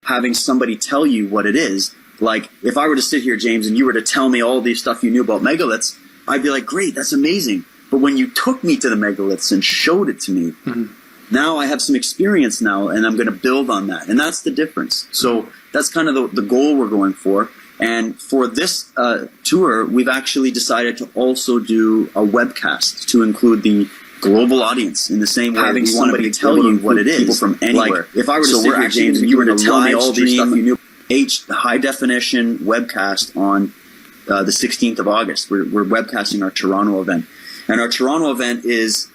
having somebody tell you what it is. Like, if I were to sit here, James, and you were to tell me all the stuff you knew about megaliths, I'd be like, great, that's amazing. But when you took me to the megaliths and showed it to me, now I have some experience now, and I'm going to build on that. And that's the difference. So that's kind of the goal we're going for. And for this tour, we've actually decided to also do a webcast to include the global audience in the same way. Having somebody tell you what it is. People from anywhere. Like, if I were to sit here, James, and you were to tell me all the stuff you knew, high definition webcast on the 16th of August. We're webcasting our Toronto event. And our Toronto event is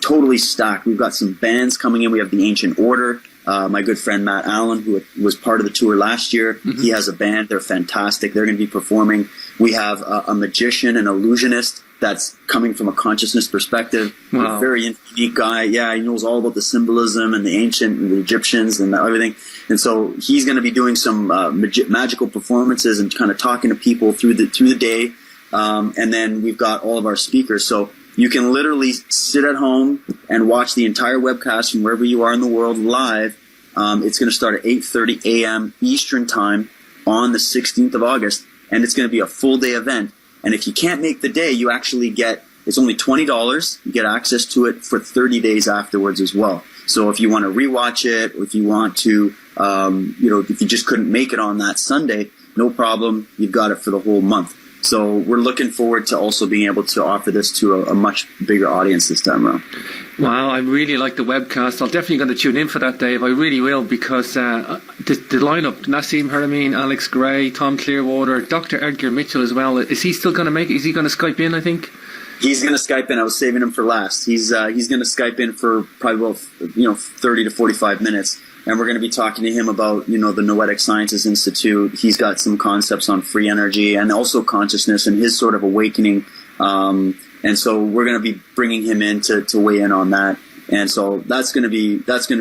totally stacked. We've got some bands coming in. We have the Ancient Order. My good friend Matt Allen, who was part of the tour last year, he has a band. They're fantastic. They're going to be performing. We have a magician, an illusionist that's coming from a consciousness perspective. Wow. A very unique guy. Yeah, he knows all about the symbolism and the ancient and the Egyptians and everything. And so he's going to be doing some magical performances and kind of talking to people through the day. And then we've got all of our speakers. So you can literally sit at home and watch the entire webcast from wherever you are in the world live. It's going to start at 8:30 a.m. Eastern Time on the 16th of August, and it's going to be a full-day event. And if you can't make the day, you actually get, it's only $20. You get access to it for 30 days afterwards as well. So if you want to rewatch it, or if you want to, if you just couldn't make it on that Sunday, no problem. You've got it for the whole month. So we're looking forward to also being able to offer this to a much bigger audience this time around. Wow, I really like the webcast. I'm definitely going to tune in for that, Dave. I really will, because the lineup, Nassim Haramein, Alex Gray, Tom Clearwater, Dr. Edgar Mitchell as well. Is he still going to make it? Is he going to Skype in, I think? He's going to Skype in. I was saving him for last. He's going to Skype in for probably 30 to 45 minutes. And we're going to be talking to him about, the Noetic Sciences Institute. He's got some concepts on free energy and also consciousness and his sort of awakening. And so we're going to be bringing him in to weigh in on that. And so that's going to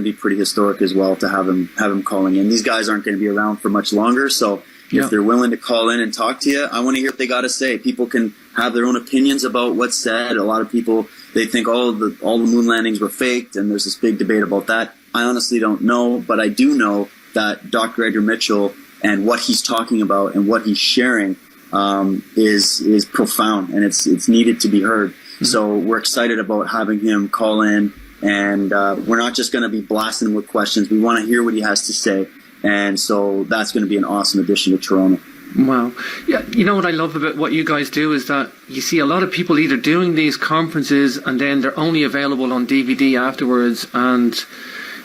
be pretty historic as well, to have him calling in. These guys aren't going to be around for much longer. So if they're willing to call in and talk to you, I want to hear what they got to say. People can have their own opinions about what's said. A lot of people, they think all the moon landings were faked, and there's this big debate about that. I honestly don't know, but I do know that Dr. Edgar Mitchell and what he's talking about and what he's sharing is profound, and it's needed to be heard. So we're excited about having him call in, and we're not just going to be blasting him with questions. We want to hear what he has to say, and so that's going to be an awesome addition to Toronto. Wow. Yeah, you know what I love about what you guys do is that you see a lot of people either doing these conferences and then they're only available on DVD afterwards, and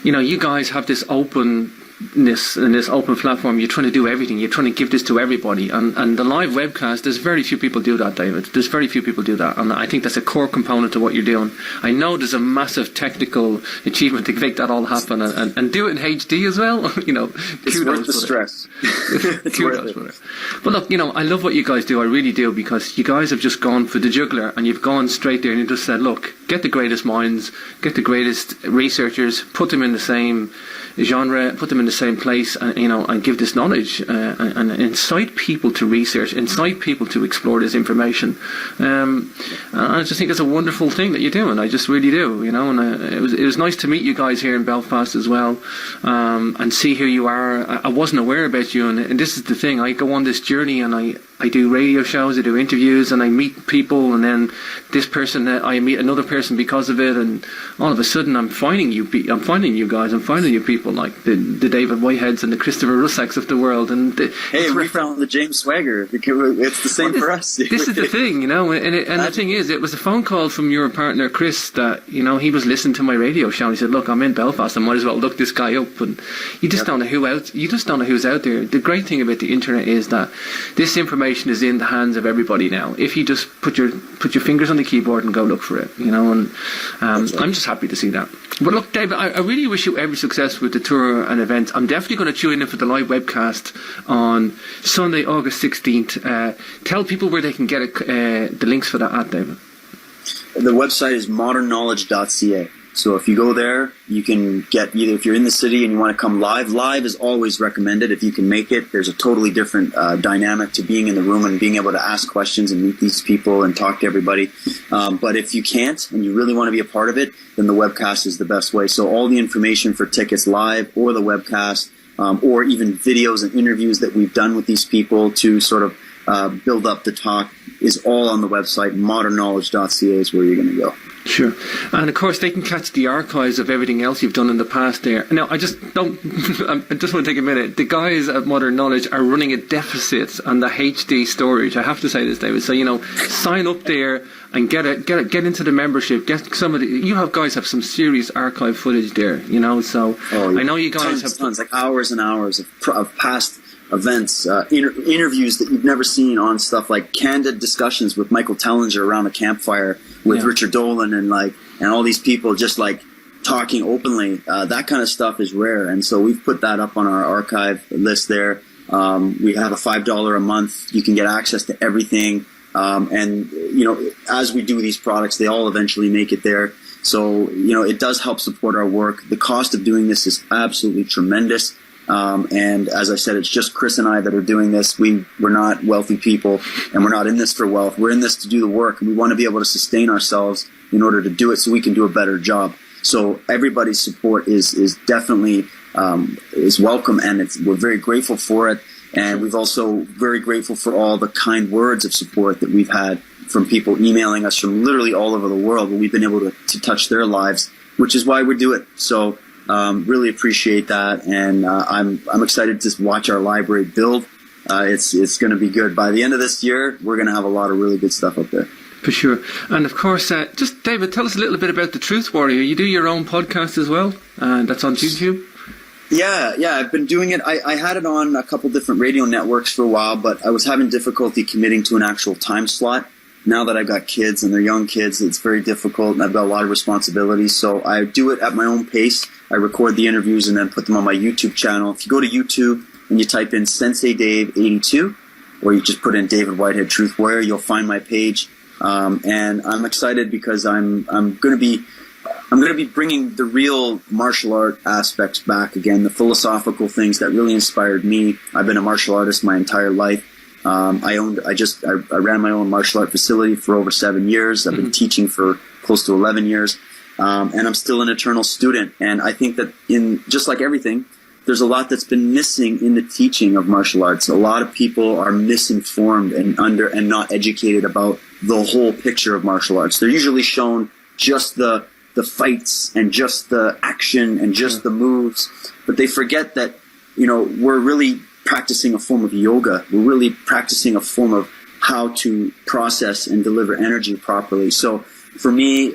you guys have this openness and this open platform. You're trying to do everything. You're trying to give this to everybody. And the live webcast, there's very few people do that, David. There's very few people do that. And I think that's a core component to what you're doing. I know there's a massive technical achievement to make that all happen and do it in HD as well. It's worth the stress. It's worth it. But look, I love what you guys do. I really do, because you guys have just gone for the jugular and you've gone straight there and you just said, look, get the greatest minds, get the greatest researchers, put them in the same genre, put them in the same place, and give this knowledge and incite people to research, incite people to explore this information. And I just think it's a wonderful thing that you're doing. I just really do, And it was nice to meet you guys here in Belfast as well, and see who you are. I wasn't aware about you, and this is the thing. I go on this journey, and I do radio shows, I do interviews, and I meet people, and then this person, I meet another person because of it, and all of a sudden I'm finding you guys, I'm finding you people like the David Whiteheads and the Christopher Russacks of the world. And we found the James Swagger. It's the same for us. This is the thing, and the thing is, it was a phone call from your partner Chris that, he was listening to my radio show, and he said, look, I'm in Belfast, I might as well look this guy up. And you just don't know who's out there. The great thing about the internet is that this information is in the hands of everybody now. If you just put your fingers on the keyboard and go look for it, and I'm just happy to see that. But look, David, I really wish you every success with the tour and events. I'm definitely going to tune in for the live webcast on Sunday, August 16th. Tell people where they can get the links for that, David. The website is modernknowledge.ca. So if you go there, you can get either, if you're in the city and you want to come live is always recommended if you can make it. There's a totally different dynamic to being in the room and being able to ask questions and meet these people and talk to everybody. But if you can't and you really want to be a part of it, then the webcast is the best way. So all the information for tickets live or the webcast or even videos and interviews that we've done with these people to sort of build up the talk is all on the website. Modernknowledge.ca is where you're going to go. Sure. And of course they can catch the archives of everything else you've done in the past there. Now I just want to take a minute. The guys at Modern Knowledge are running a deficit on the HD storage. I have to say this, David. So, sign up there and get into the membership. Get some of the, you guys have some serious archive footage there, so I know you guys have tons, like hours and hours of past events, interviews that you've never seen on stuff like candid discussions with Michael Tellinger around a campfire with Richard Dolan and all these people just talking openly. That kind of stuff is rare, and so we've put that up on our archive list there. We have a $5 a month. You can get access to everything, and as we do these products, they all eventually make it there. So it does help support our work. The cost of doing this is absolutely tremendous. And as I said, it's just Chris and I that are doing this. We're not wealthy people, and we're not in this for wealth. We're in this to do the work, and we want to be able to sustain ourselves in order to do it so we can do a better job. So everybody's support is definitely is welcome, and we're very grateful for it. And we've also very grateful for all the kind words of support that we've had from people emailing us from literally all over the world, where we've been able to touch their lives, which is why we do it. So really appreciate that, and I'm excited to watch our library build. It's going to be good. By the end of this year, we're going to have a lot of really good stuff up there. For sure. And of course, just David, tell us a little bit about the Truth Warrior. You do your own podcast as well, and that's on YouTube. Yeah, I've been doing it. I had it on a couple different radio networks for a while, but I was having difficulty committing to an actual time slot. Now that I've got kids, and they're young kids, it's very difficult, and I've got a lot of responsibilities. So I do it at my own pace. I record the interviews and then put them on my YouTube channel. If you go to YouTube and you type in Sensei Dave 82, or you just put in David Whitehead Truth Warrior, you'll find my page. And I'm excited because I'm going to be bringing the real martial art aspects back again, the philosophical things that really inspired me. I've been a martial artist my entire life. I ran my own martial art facility for over 7 years. I've been teaching for close to 11 years. And I'm still an eternal student. And I think that just like everything, there's a lot that's been missing in the teaching of martial arts. A lot of people are misinformed and not educated about the whole picture of martial arts. They're usually shown just the fights and just the action and just the moves, but they forget that, we're really practicing a form of yoga. We're really practicing a form of how to process and deliver energy properly. So for me,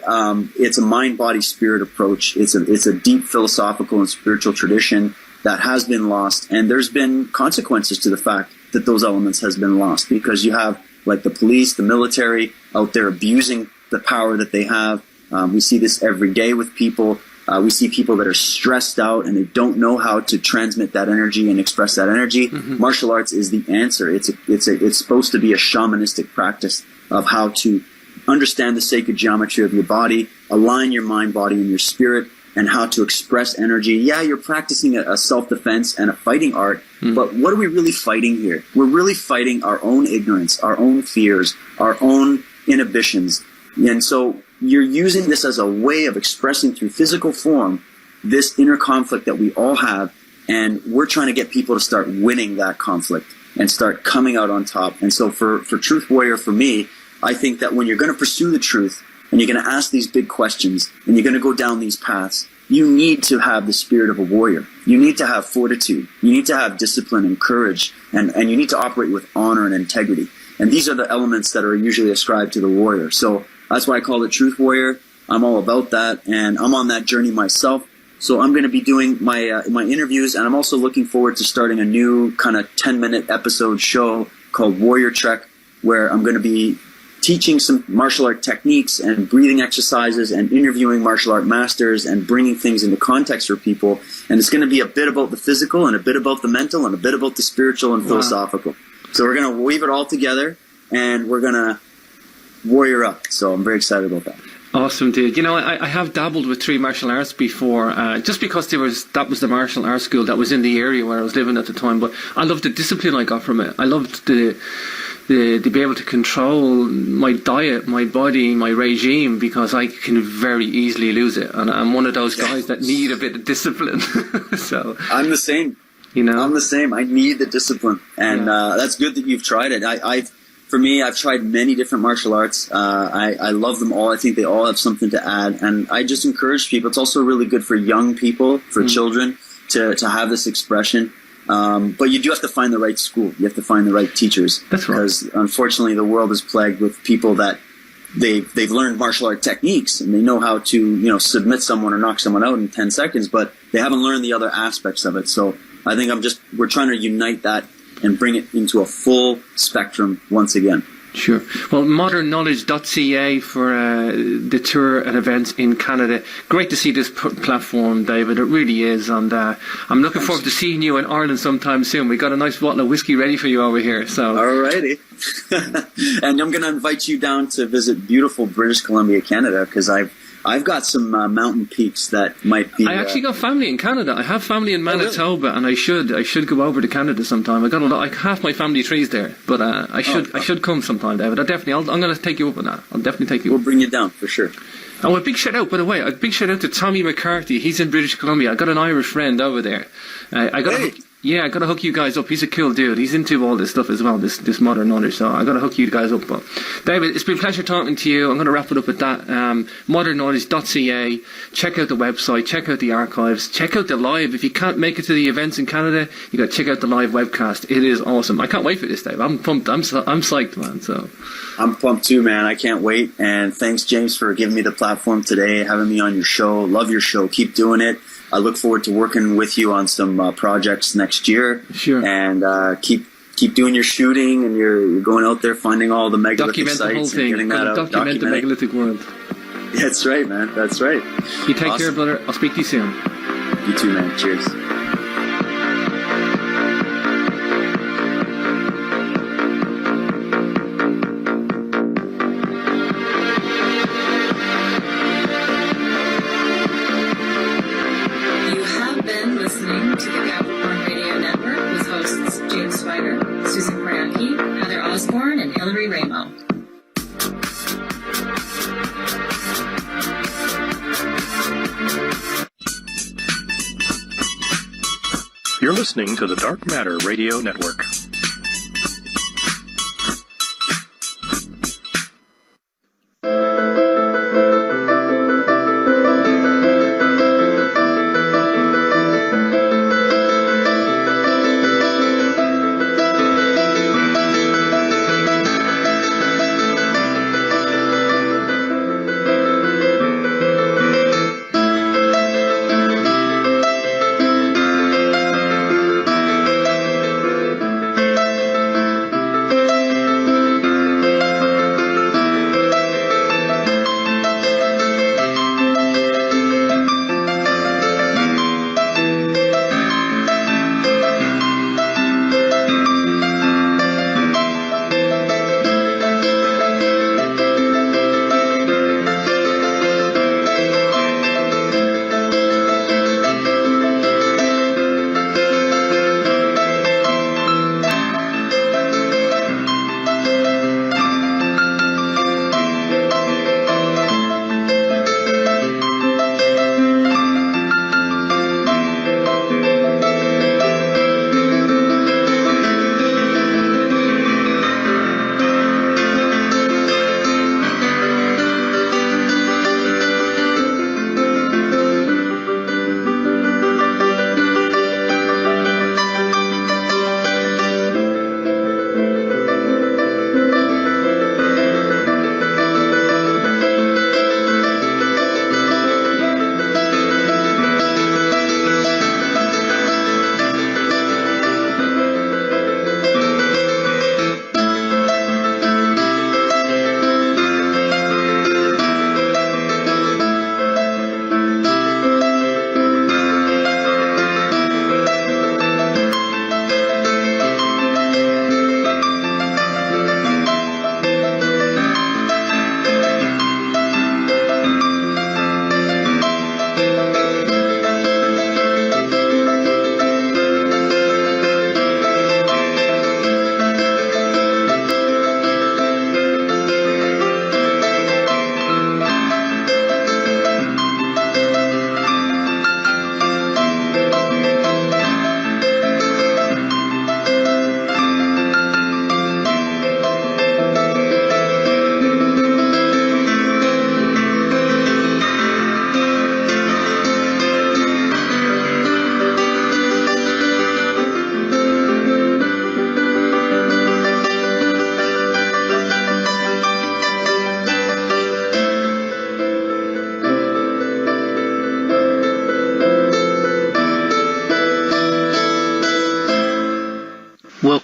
it's a mind, body, spirit approach. It's a deep philosophical and spiritual tradition that has been lost, and there's been consequences to the fact that those elements has been lost, because you have like the police, the military out there abusing the power that they have. We see this every day with people. We see people that are stressed out and they don't know how to transmit that energy and express that energy. Martial arts is the answer. It's supposed to be a shamanistic practice of how to understand the sacred geometry of your body, align your mind, body, and your spirit, and how to express energy. Yeah, you're practicing a self-defense and a fighting art, but what are we really fighting here? We're really fighting our own ignorance, our own fears, our own inhibitions. And so you're using this as a way of expressing through physical form this inner conflict that we all have, and we're trying to get people to start winning that conflict and start coming out on top. And so for Truth Warrior, for me, I think that when you're going to pursue the truth and you're going to ask these big questions and you're going to go down these paths, you need to have the spirit of a warrior. You need to have fortitude. You need to have discipline and courage, and you need to operate with honor and integrity. And these are the elements that are usually ascribed to the warrior. So that's why I call it Truth Warrior. I'm all about that, and I'm on that journey myself. So I'm going to be doing my interviews, and I'm also looking forward to starting a new kind of 10-minute episode show called Warrior Trek, where I'm going to be teaching some martial art techniques and breathing exercises and interviewing martial art masters and bringing things into context for people. And it's going to be a bit about the physical and a bit about the mental and a bit about the spiritual and philosophical. So we're going to weave it all together, and we're going to warrior up. So I'm very excited about that. Awesome, dude. You know, I have dabbled with 3 martial arts before, just because that was the martial arts school that was in the area where I was living at the time. But I loved the discipline I got from it. I loved to be able to control my diet, my body, my regime, because I can very easily lose it. And I'm one of those guys that need a bit of discipline. So I'm the same. You know, I'm the same. I need the discipline, and that's good that you've tried it. I've tried many different martial arts. I love them all. I think they all have something to add, and I just encourage people. It's also really good for young people, for children, to have this expression. But you do have to find the right school. You have to find the right teachers. That's right. Because unfortunately, the world is plagued with people that they've learned martial art techniques and they know how to submit someone or knock someone out in 10 seconds, but they haven't learned the other aspects of it. So I think we're trying to unite that and bring it into a full spectrum once again. Sure. Well, modernknowledge.ca for the tour and events in Canada. Great to see this platform, David. It really is. And I'm looking forward to seeing you in Ireland sometime soon. We got a nice bottle of whiskey ready for you over here. So. Alrighty. And I'm going to invite you down to visit beautiful British Columbia, Canada, because I've got some mountain peaks that might be. I actually got family in Canada. I have family in Manitoba, and I should go over to Canada sometime. Half my family trees there, but I should come sometime, David. I'm going to take you up on that. I'll definitely take you. We'll up. bring you down for sure. Oh, a big shout out, by the way. A big shout out to Tommy McCarthy. He's in British Columbia. I got an Irish friend over there. I got to hook you guys up. He's a cool dude. He's into all this stuff as well, this modern knowledge. So I got to hook you guys up. But David, it's been a pleasure talking to you. I'm going to wrap it up with that. modernknowledge.ca. Check out the website. Check out the archives. Check out the live. If you can't make it to the events in Canada, you got to check out the live webcast. It is awesome. I can't wait for this, Dave. I'm pumped. I'm psyched, man. So I'm pumped too, man. I can't wait. And thanks, James, for giving me the platform today, having me on your show. Love your show. Keep doing it. I look forward to working with you on some projects next year. Sure. And keep doing your shooting, and you're going out there finding all the megalithic sites. Document the whole thing. And getting that out. Document the megalithic world. That's right, man. That's right. You take care, brother. I'll speak to you soon. You too, man. Cheers. You're listening to the Dark Matter Radio Network.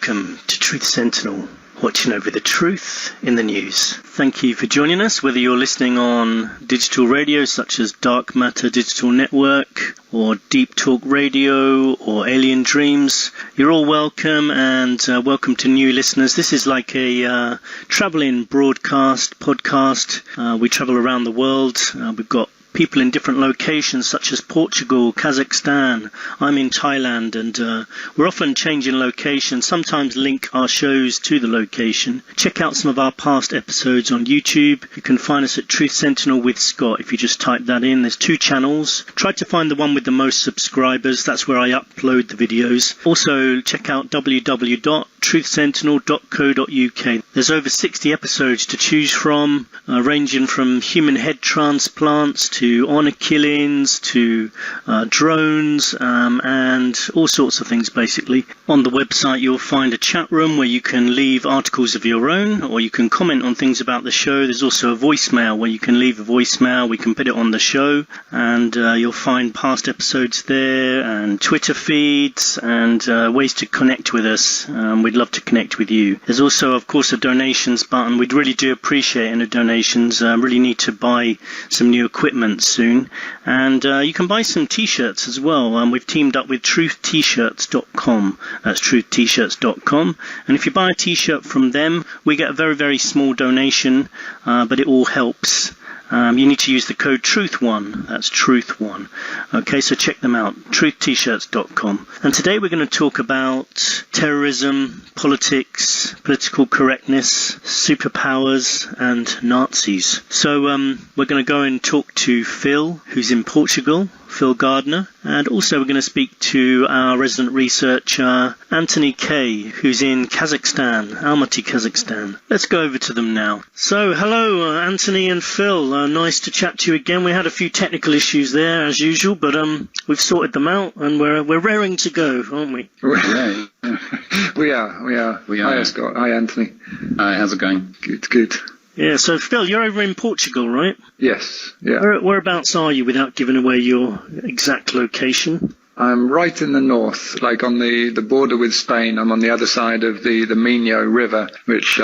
welcome to Truth Sentinel, watching over the truth in the news. Thank you for joining us, whether you're listening on digital radio such as Dark Matter Digital Network or Deep Talk Radio or Alien Dreams. You're all welcome, and welcome to new listeners. This is like a traveling broadcast podcast. We travel around the world. We've got people in different locations such as Portugal, Kazakhstan. I'm in Thailand, and we're often changing location, sometimes link our shows to the location. Check out some of our past episodes on YouTube. You can find us at Truth Sentinel with Scott if you just type that in. There's 2 channels. Try to find the one with the most subscribers. That's where I upload the videos. Also check out www.truthsentinel.co.uk. There's over 60 episodes to choose from, ranging from human head transplants to honor killings to drones and all sorts of things, basically. On the website you'll find a chat room where you can leave articles of your own, or you can comment on things about the show. There's also a voicemail where you can leave a voicemail. We can put it on the show, and you'll find past episodes there, and Twitter feeds, and ways to connect with us. We'd love to connect with you. There's also, of course, a donations button. We'd really do appreciate any donations. Really need to buy some new equipment soon, and you can buy some t-shirts as well. We've teamed up with trutht-shirts.com. That's trutht-shirts.com, and if you buy a t-shirt from them, we get a very, very small donation, but it all helps. You need to use the code TRUTH1. That's TRUTH1. Okay, so check them out, trutht-shirts.com. And today we're going to talk about terrorism, politics, political correctness, superpowers, and Nazis. So we're going to go and talk to Phil, who's in Portugal, Phil Gardner, and also we're going to speak to our resident researcher, Anthony Kay, who's in Kazakhstan, Almaty, Kazakhstan. Let's go over to them now. So, hello, Anthony and Phil. Nice to chat to you again. We had a few technical issues there, as usual, but we've sorted them out, and we're raring to go, aren't we? Yeah. We are. Hi, Scott. Hi, Anthony. Hi, how's it going? Good. Yeah, so Phil, you're over in Portugal, right? Yes, yeah. Whereabouts are you, without giving away your exact location? I'm right in the north, like on the border with Spain. I'm on the other side of the Minho River, which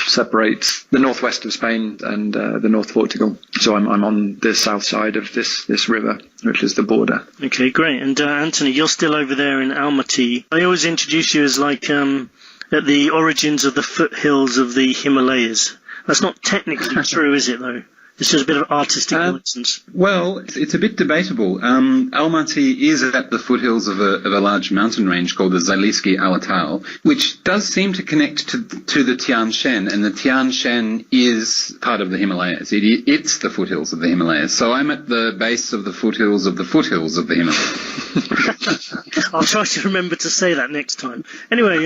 separates the northwest of Spain and the north of Portugal. So I'm on the south side of this river, which is the border. Okay, great. And Anthony, you're still over there in Almaty. I always introduce you as like at the origins of the foothills of the Himalayas. That's not technically true, is it, though? It's just a bit of artistic license. Well, it's a bit debatable. Almaty is at the foothills of a large mountain range called the Zalisky Alatau, which does seem to connect to the Tian Shan, and the Tian Shan is part of the Himalayas. It's the foothills of the Himalayas. So I'm at the base of the foothills of the Himalayas. I'll try to remember to say that next time. Anyway,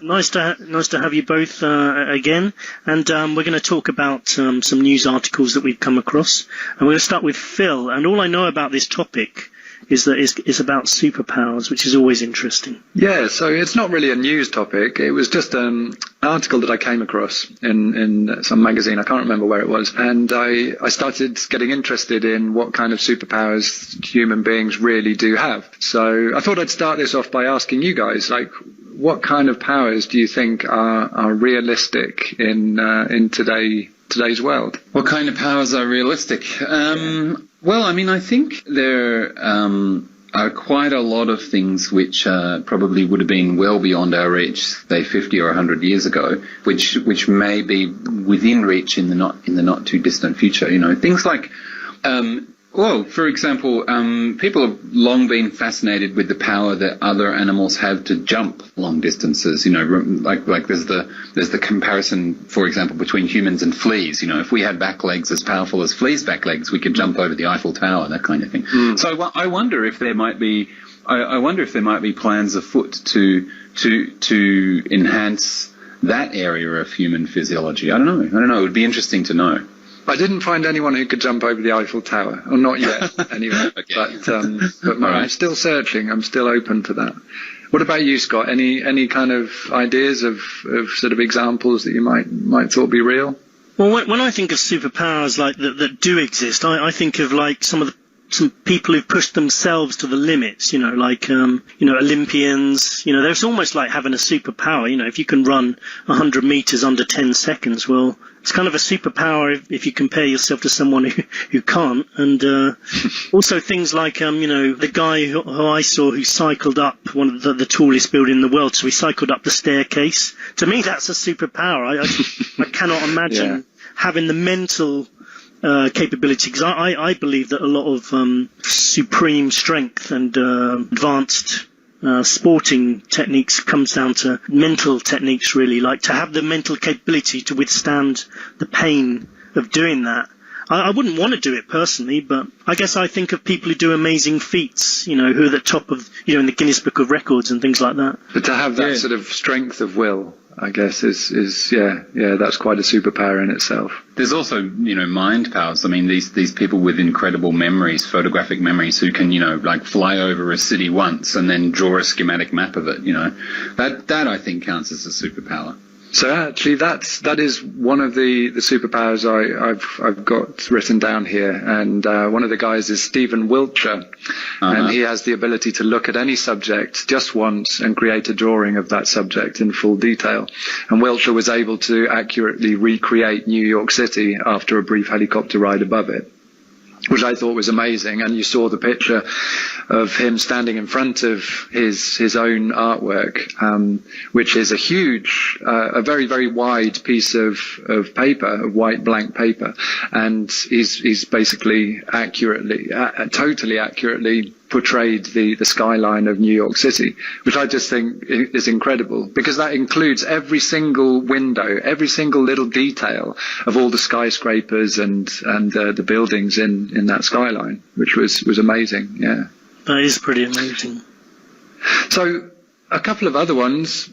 nice to have you both again, and we're going to talk about some news articles that we've come across, and we're going to start with Phil. And all I know about this topic is that it's about superpowers, which is always interesting. Yeah, so it's not really a news topic. It was just an article that I came across in some magazine. I can't remember where it was. And I started getting interested in what kind of superpowers human beings really do have. So I thought I'd start this off by asking you guys, like, what kind of powers do you think are realistic in today's world? What kind of powers are realistic? Well, I mean, I think there are quite a lot of things which probably would have been well beyond our reach, say 50 or 100 years ago, which may be within reach in the not too distant future. You know, things like well, for example, people have long been fascinated with the power that other animals have to jump long distances. You know, like there's the comparison, for example, between humans and fleas. You know, if we had back legs as powerful as fleas' back legs, we could jump over the Eiffel Tower, that kind of thing. So I wonder if there might be plans afoot to enhance that area of human physiology. I don't know. It would be interesting to know. I didn't find anyone who could jump over the Eiffel Tower, or not yet, anyway. Okay. But no, I'm still searching. I'm still open to that. What about you, Scott? Any kind of ideas of sort of examples that you might thought be real? Well, when I think of superpowers like that do exist, I think of like some of the some people who've pushed themselves to the limits, like, Olympians, there's almost like having a superpower. If you can run 100 meters under 10 seconds, well, it's kind of a superpower if you compare yourself to someone who can't. And also things like, the guy who I saw who cycled up one of the tallest building in the world. So he cycled up the staircase. To me, that's a superpower. I cannot imagine having the mental capability, because I believe that a lot of supreme strength and advanced sporting techniques comes down to mental techniques, really, like to have the mental capability to withstand the pain of doing that. I wouldn't want to do it personally, but I guess I think of people who do amazing feats, who are at the top of, in the Guinness Book of Records and things like that. But to have that sort of strength of will, I guess, is that's quite a superpower in itself. There's also, mind powers. I mean, these people with incredible memories, photographic memories, who can, like fly over a city once and then draw a schematic map of it, that I think counts as a superpower. So actually, that is one of the superpowers I've got written down here, and one of the guys is Stephen Wiltshire, and he has the ability to look at any subject just once and create a drawing of that subject in full detail. And Wiltshire was able to accurately recreate New York City after a brief helicopter ride above it, which I thought was amazing. And you saw the picture of him standing in front of his own artwork, which is a huge, a very, very wide piece of paper, of white blank paper. And he's basically totally accurately portrayed the skyline of New York City, which I just think is incredible, because that includes every single window, every single little detail of all the skyscrapers and the buildings in that skyline, which was amazing. Yeah, that is pretty amazing. So a couple of other ones.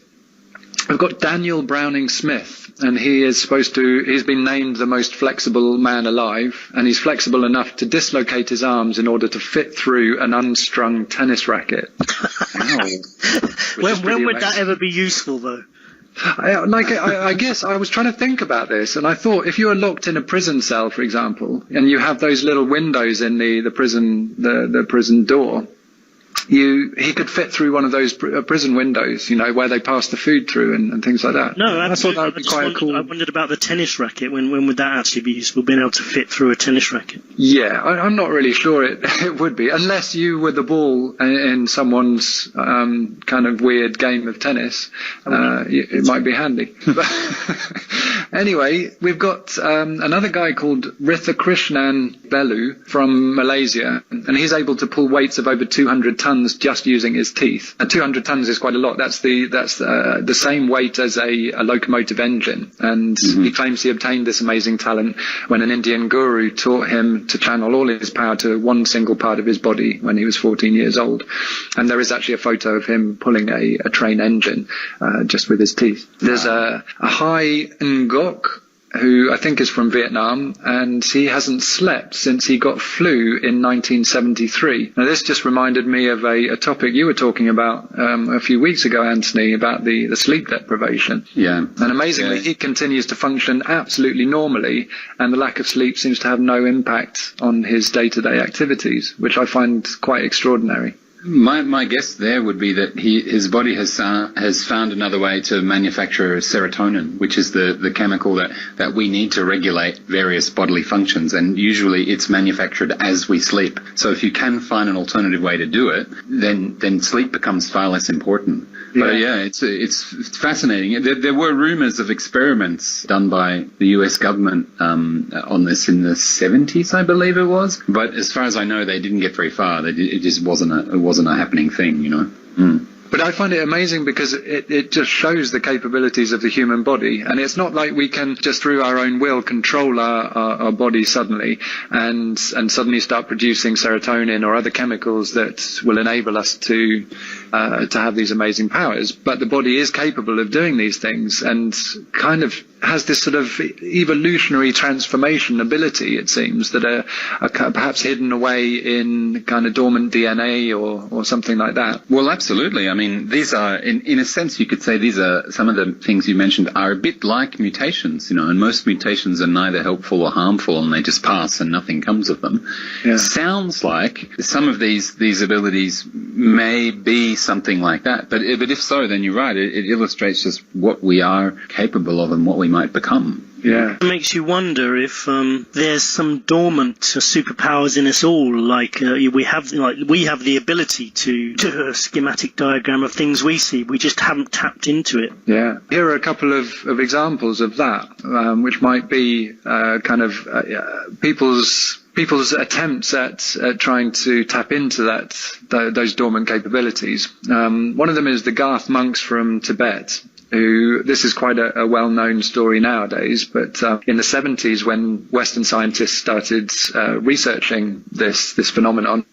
I've got Daniel Browning Smith, and he's been named the most flexible man alive, and he's flexible enough to dislocate his arms in order to fit through an unstrung tennis racket. When would that ever be useful, though? I guess I was trying to think about this, and I thought, if you are locked in a prison cell, for example, and you have those little windows in the prison door, he could fit through one of those prison windows, where they pass the food through and things like that. No, I thought that would be quite cool. I wondered about the tennis racket. When would that actually be useful, being able to fit through a tennis racket? Yeah, I'm not really sure it would be, unless you were the ball in someone's kind of weird game of tennis. It might be handy. Anyway, we've got another guy called Rithakrishnan Belu from Malaysia, and he's able to pull weights of over 200 tons just using his teeth. And 200 tons is quite a lot. That's the same weight as a locomotive engine. And he claims he obtained this amazing talent when an Indian guru taught him to channel all his power to one single part of his body when he was 14 years old. And there is actually a photo of him pulling a train engine just with his teeth. There's a Hai Ngoc, who I think is from Vietnam, and he hasn't slept since he got flu in 1973. Now, this just reminded me of a topic you were talking about a few weeks ago, Anthony, about the sleep deprivation. Yeah. And amazingly, he continues to function absolutely normally, and the lack of sleep seems to have no impact on his day-to-day activities, which I find quite extraordinary. My guess there would be that his body has found another way to manufacture serotonin, which is the chemical that we need to regulate various bodily functions, and usually it's manufactured as we sleep. So if you can find an alternative way to do it, then sleep becomes far less important. Yeah. But yeah, it's fascinating. There were rumors of experiments done by the US government on this in the 70s, I believe it was. But as far as I know, they didn't get very far. It just wasn't a happening thing, But I find it amazing because it just shows the capabilities of the human body. And it's not like we can just through our own will control our body suddenly and suddenly start producing serotonin or other chemicals that will enable us to have these amazing powers. But the body is capable of doing these things, and kind of has this sort of evolutionary transformation ability, it seems, that are perhaps hidden away in kind of dormant DNA or something like that. Well, absolutely. I mean, these are, in a sense, you could say these are some of the things you mentioned are a bit like mutations, and most mutations are neither helpful or harmful, and they just pass and nothing comes of them. Yeah. Sounds like some of these abilities may be something like that, but if so, then you're right. It illustrates just what we are capable of and what we might become. Yeah. It makes you wonder if there's some dormant superpowers in us all, like we have the ability to do a schematic diagram of things we see. We just haven't tapped into it. Yeah. Here are a couple of examples of that, which might be people's attempts at trying to tap into those dormant capabilities. One of them is the Garth monks from Tibet. This is quite a well-known story nowadays, but in the 70s, when Western scientists started researching this phenomenon,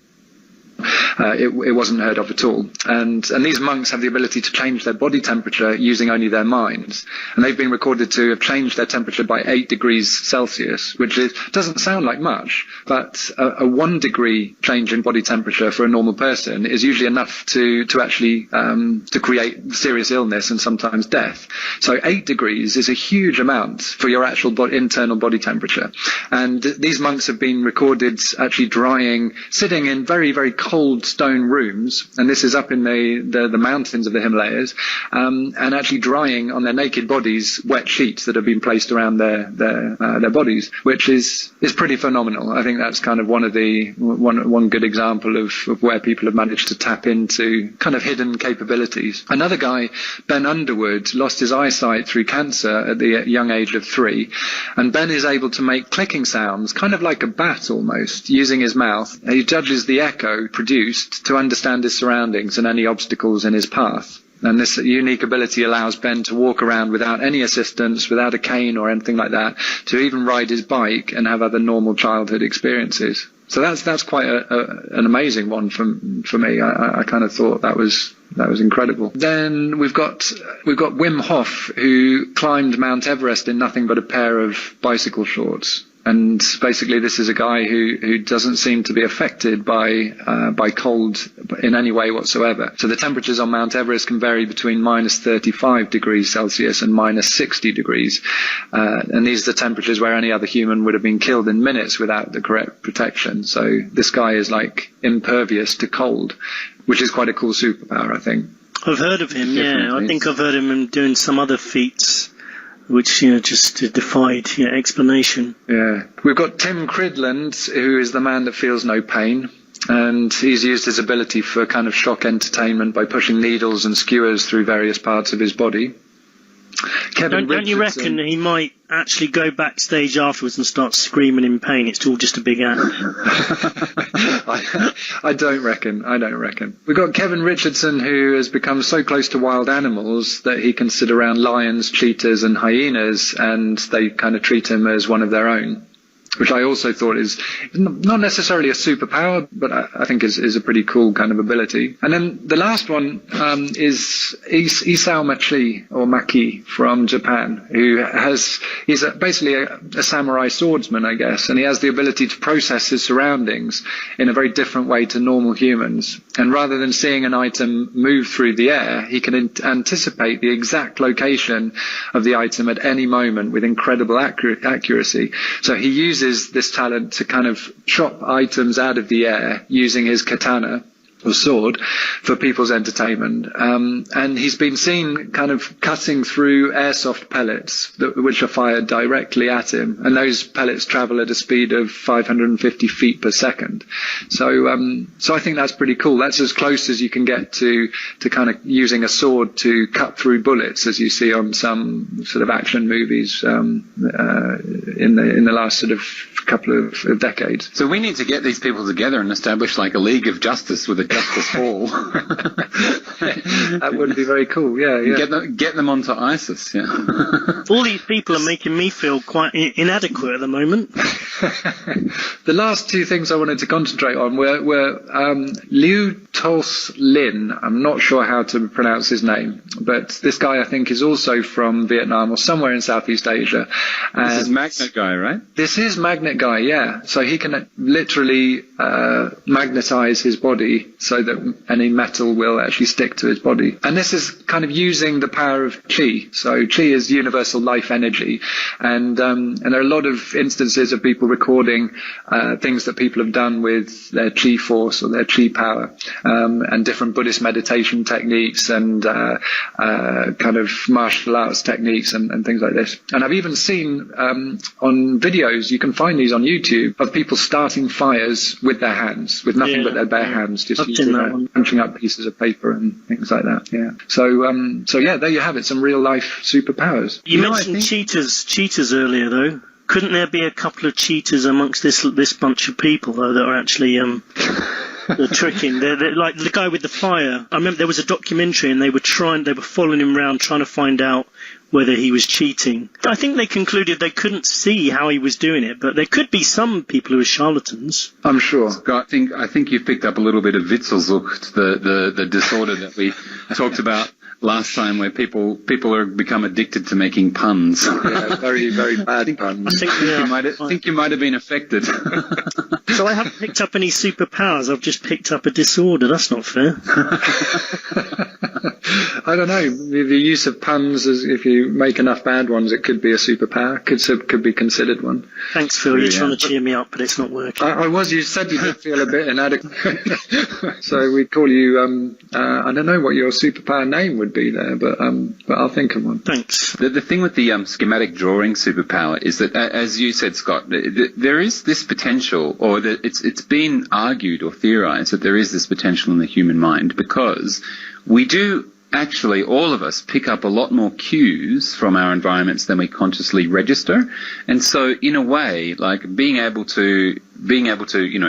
it wasn't heard of at all. And these monks have the ability to change their body temperature using only their minds. And they've been recorded to have changed their temperature by 8 degrees Celsius, which doesn't sound like much, but a 1 degree change in body temperature for a normal person is usually enough to actually to create serious illness and sometimes death. So 8 degrees is a huge amount for your actual internal body temperature. And these monks have been recorded actually sitting in very, very cold stone rooms, and this is up in the mountains of the Himalayas, and actually drying on their naked bodies wet sheets that have been placed around their bodies, which is pretty phenomenal. I think that's kind of one good example of where people have managed to tap into kind of hidden capabilities. Another guy, Ben Underwood, lost his eyesight through cancer at the young age of 3, and Ben is able to make clicking sounds, kind of like a bat almost, using his mouth. He judges the echo produced to understand his surroundings and any obstacles in his path. And this unique ability allows Ben to walk around without any assistance, without a cane or anything like that, to even ride his bike and have other normal childhood experiences. So that's quite an amazing one for me. I kind of thought that was incredible. Then we've got Wim Hof, who climbed Mount Everest in nothing but a pair of bicycle shorts. And basically, this is a guy who doesn't seem to be affected by cold in any way whatsoever. So the temperatures on Mount Everest can vary between minus 35 degrees Celsius and minus 60 degrees. And these are the temperatures where any other human would have been killed in minutes without the correct protection. So this guy is like impervious to cold, which is quite a cool superpower, I think. I've heard of him, yeah. I think I've heard him doing some other feats which just defied explanation. Yeah. We've got Tim Cridland, who is the man that feels no pain, and he's used his ability for kind of shock entertainment by pushing needles and skewers through various parts of his body. Don't you reckon he might actually go backstage afterwards and start screaming in pain? It's all just a big act. I don't reckon. We've got Kevin Richardson, who has become so close to wild animals that he can sit around lions, cheetahs and hyenas, and they kind of treat him as one of their own, which I also thought is not necessarily a superpower, but I think is a pretty cool kind of ability. And then the last one is Isao Maki from Japan, he's basically a samurai swordsman, I guess, and he has the ability to process his surroundings in a very different way to normal humans. And rather than seeing an item move through the air, he can anticipate the exact location of the item at any moment with incredible accuracy. So he uses this talent to kind of chop items out of the air using his katana or sword for people's entertainment. And he's been seen kind of cutting through airsoft pellets which are fired directly at him. And those pellets travel at a speed of 550 feet per second. So I think that's pretty cool. That's as close as you can get to kind of using a sword to cut through bullets, as you see on some sort of action movies in the last sort of couple of decades. So we need to get these people together and establish like a League of Justice with a Justice Hall. That would be very cool. Yeah. Get them onto ISIS. Yeah. All these people are making me feel quite inadequate at the moment. The last two things I wanted to concentrate on were Liu Tos Lin. I'm not sure how to pronounce his name, but this guy I think is also from Vietnam or somewhere in Southeast Asia. This is Magnet Guy, right? This is Magnet Guy, yeah. So he can literally magnetize his body so that any metal will actually stick to his body. And this is kind of using the power of Qi. So Qi is universal life energy, and there are a lot of instances of people recording things that people have done with their Qi force or their Qi power, and different Buddhist meditation techniques and kind of martial arts techniques and things like this. And I've even seen on videos, you can find these on YouTube, of people starting fires with their hands, with nothing but their bare hands, just punching up pieces of paper and things like that. Yeah. So yeah, there you have it. Some real life superpowers. You mentioned cheaters earlier, though. Couldn't there be a couple of cheaters amongst this bunch of people, though, that are actually they're tricking? They're like the guy with the fire. I remember there was a documentary, and they were following him around trying to find out whether he was cheating. I think they concluded they couldn't see how he was doing it, but there could be some people who are charlatans. I'm sure. Scott, I think you've picked up a little bit of Witzelsucht, the disorder that we talked about last time, where people are become addicted to making puns. Yeah, very, very bad puns. I think you might have been affected. So I haven't picked up any superpowers. I've just picked up a disorder. That's not fair. I don't know. The use of puns, if you make enough bad ones, it could be a superpower. Could be considered one. Thanks, Phil. You're trying to cheer me up, but it's not working. I was. You said you did feel a bit inadequate. So we call you. I don't know what your superpower name would be there, but I'll think of one. Thanks. The thing with the schematic drawing superpower is that, as you said, Scott, there is this potential, or that it's been argued or theorized that there is this potential in the human mind, because we do actually, all of us pick up a lot more cues from our environments than we consciously register. And so in a way, like being able to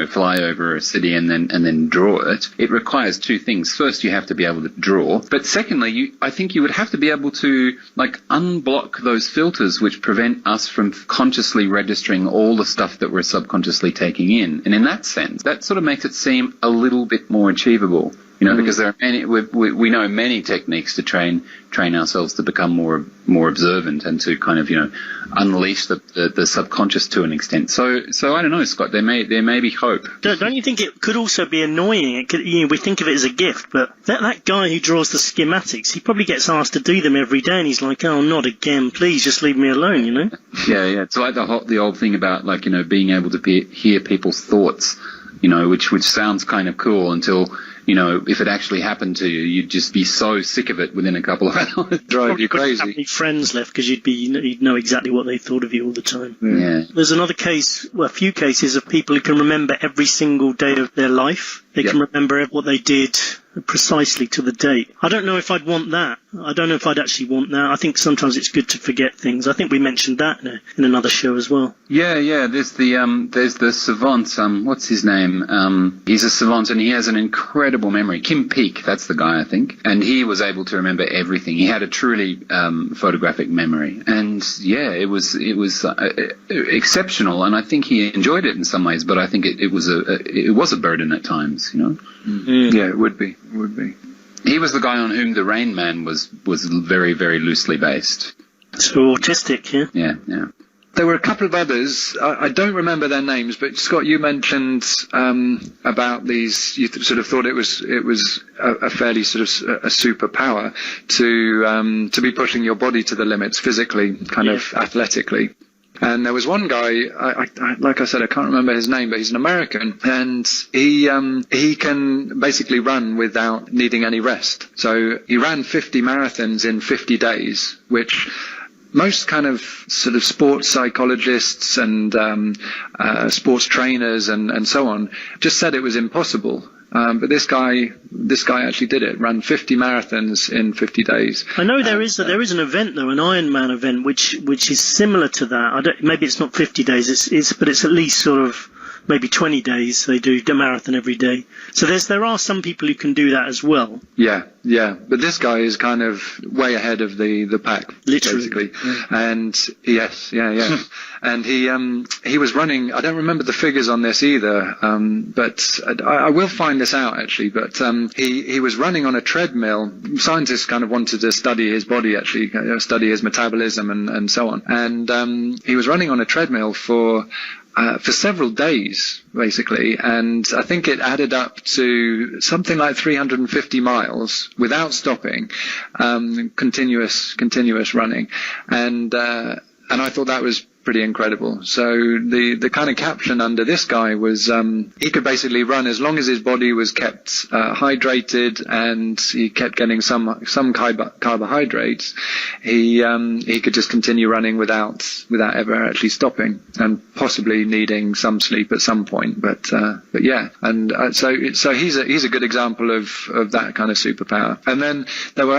fly over a city and then draw it, it requires two things. First, you have to be able to draw, but secondly, I think you would have to be able to unblock those filters which prevent us from consciously registering all the stuff that we're subconsciously taking in. And in that sense, that sort of makes it seem a little bit more achievable. Because there are many, we know many techniques to train ourselves to become more observant and to kind of, unleash the subconscious to an extent. So I don't know, Scott, there may be hope. Don't you think it could also be annoying? It could, we think of it as a gift, but that guy who draws the schematics, he probably gets asked to do them every day, and he's like, oh, not again, please just leave me alone, Yeah, it's like the old thing about being able to hear people's thoughts, which sounds kind of cool until, if it actually happened to you, you'd just be so sick of it within a couple of hours. Drive you crazy. Have any friends left, because you'd know exactly what they thought of you all the time. Yeah. There's another case, a few cases of people who can remember every single day of their life. They can remember what they did precisely to the date. I don't know if I'd want that. I don't know if I'd actually want that. I think sometimes it's good to forget things. I think we mentioned that in another show as well. Yeah. There's the savant. What's his name? He's a savant and he has an incredible memory. Kim Peek, that's the guy, I think. And he was able to remember everything. He had a truly photographic memory. And yeah, it was exceptional. And I think he enjoyed it in some ways. But I think it was a burden at times. Yeah, it would be. He was the guy on whom the Rain Man was very, very loosely based. So autistic, yeah? Yeah. There were a couple of others. I don't remember their names, but Scott, you mentioned about these. You sort of thought it was a fairly sort of a superpower to be pushing your body to the limits physically, kind of athletically. And there was one guy, like I said, I can't remember his name, but he's an American, and he can basically run without needing any rest. So he ran 50 marathons in 50 days, which most kind of sort of sports psychologists and sports trainers and so on just said it was impossible. But this guy actually did it. Ran 50 marathons in 50 days. I know there is an event though, an Ironman event, which is similar to that. Maybe it's not 50 days. But it's at least sort of maybe 20 days. They do a marathon every day. So there are some people who can do that as well. Yeah. But this guy is kind of way ahead of the pack, literally. Basically. And yes. And he was running, I don't remember the figures on this either, but I will find this out actually, but he was running on a treadmill. Scientists kind of wanted to study his body actually, study his metabolism and so on. And he was running on a treadmill for several days, basically, and I think it added up to something like 350 miles without stopping, continuous running, and I thought that was pretty incredible. So the kind of caption under this guy was he could basically run as long as his body was kept hydrated and he kept getting some carbohydrates. He could just continue running without ever actually stopping, and possibly needing some sleep at some point. But yeah, and so he's a good example of that kind of superpower. And then there were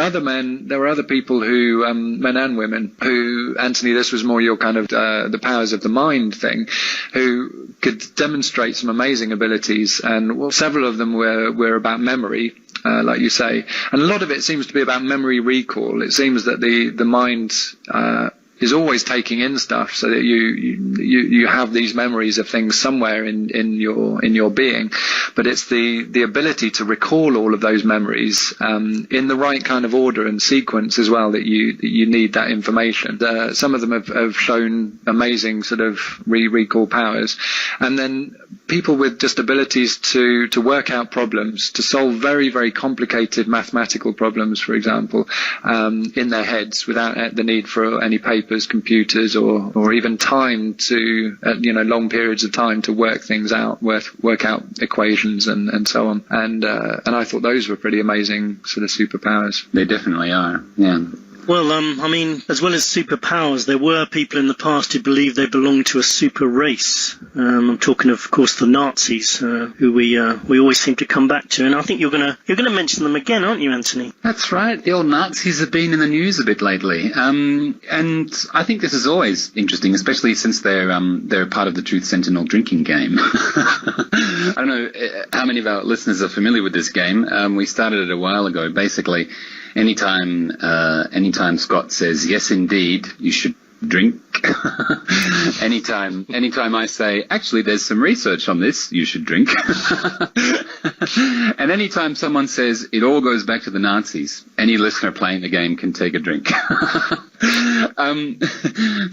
other people who men and women who, Anthony, this was more your kind of the powers of the mind thing, who could demonstrate some amazing abilities, and several of them were about memory, like you say, and a lot of it seems to be about memory recall. It seems that the mind is always taking in stuff, so that you have these memories of things somewhere in your being, but it's the ability to recall all of those memories in the right kind of order and sequence as well, that you need that information. Some of them have shown amazing sort of recall powers, and then people with just abilities to work out problems, to solve very, very complicated mathematical problems, for example, in their heads without the need for any papers, computers, or even time to, long periods of time to work things out, work out equations and so on. And I thought those were pretty amazing sort of superpowers. They definitely are, yeah. Well, I mean, as well as superpowers, there were people in the past who believed they belonged to a super race. I'm talking, of course, the Nazis, who we always seem to come back to. And I think you're gonna mention them again, aren't you, Anthony? That's right. The old Nazis have been in the news a bit lately, and I think this is always interesting, especially since they're part of the Truth Sentinel drinking game. I don't know how many of our listeners are familiar with this game. We started it a while ago. Basically, anytime Scott says, yes, indeed, you should drink. anytime I say, actually, there's some research on this, you should drink. And anytime someone says, it all goes back to the Nazis, any listener playing the game can take a drink.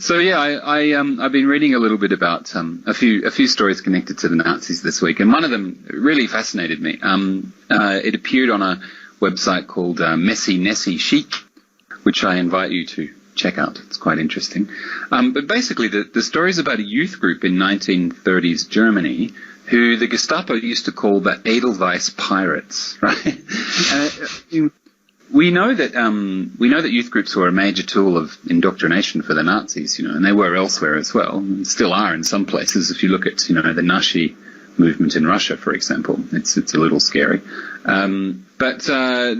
So yeah, I've been reading a little bit about a few stories connected to the Nazis this week, and one of them really fascinated me. It appeared on a website called Messy Nessie Chic, which I invite you to check out. It's quite interesting. But basically, the story is about a youth group in 1930s Germany who the Gestapo used to call the Edelweiss Pirates, right? We know that youth groups were a major tool of indoctrination for the Nazis, and they were elsewhere as well, and still are in some places. If you look at, the Nazi movement in Russia, for example, it's a little scary. But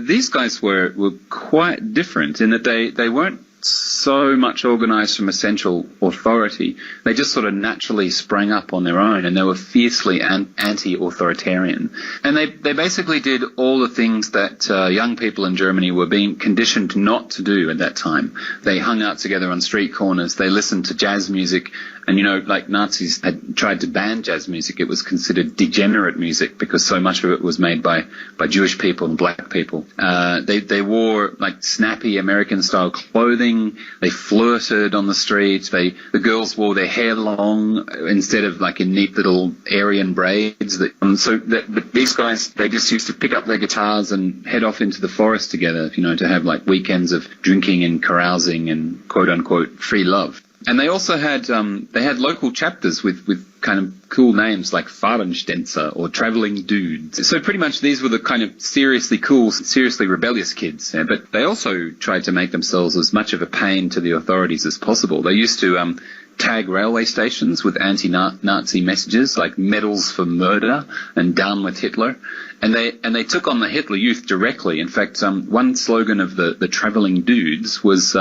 these guys were quite different in that they weren't so much organized from a central authority. They just sort of naturally sprang up on their own, and they were fiercely anti-authoritarian. And they basically did all the things that young people in Germany were being conditioned not to do at that time. They hung out together on street corners. They listened to jazz music. And, like Nazis had tried to ban jazz music. It was considered degenerate music because so much of it was made by Jewish people and black people. They wore like snappy American-style clothing. They flirted on the streets. The girls wore their hair long instead of like in neat little Aryan braids. But these guys, they just used to pick up their guitars and head off into the forest together, to have like weekends of drinking and carousing and quote-unquote free love. And they also had local chapters with kind of cool names like Fahrenstänzer or Traveling Dudes. So pretty much these were the kind of seriously cool, seriously rebellious kids. Yeah? But they also tried to make themselves as much of a pain to the authorities as possible. They used to tag railway stations with anti-Nazi messages like medals for murder and down with Hitler. And they took on the Hitler Youth directly. In fact, one slogan of the Traveling Dudes was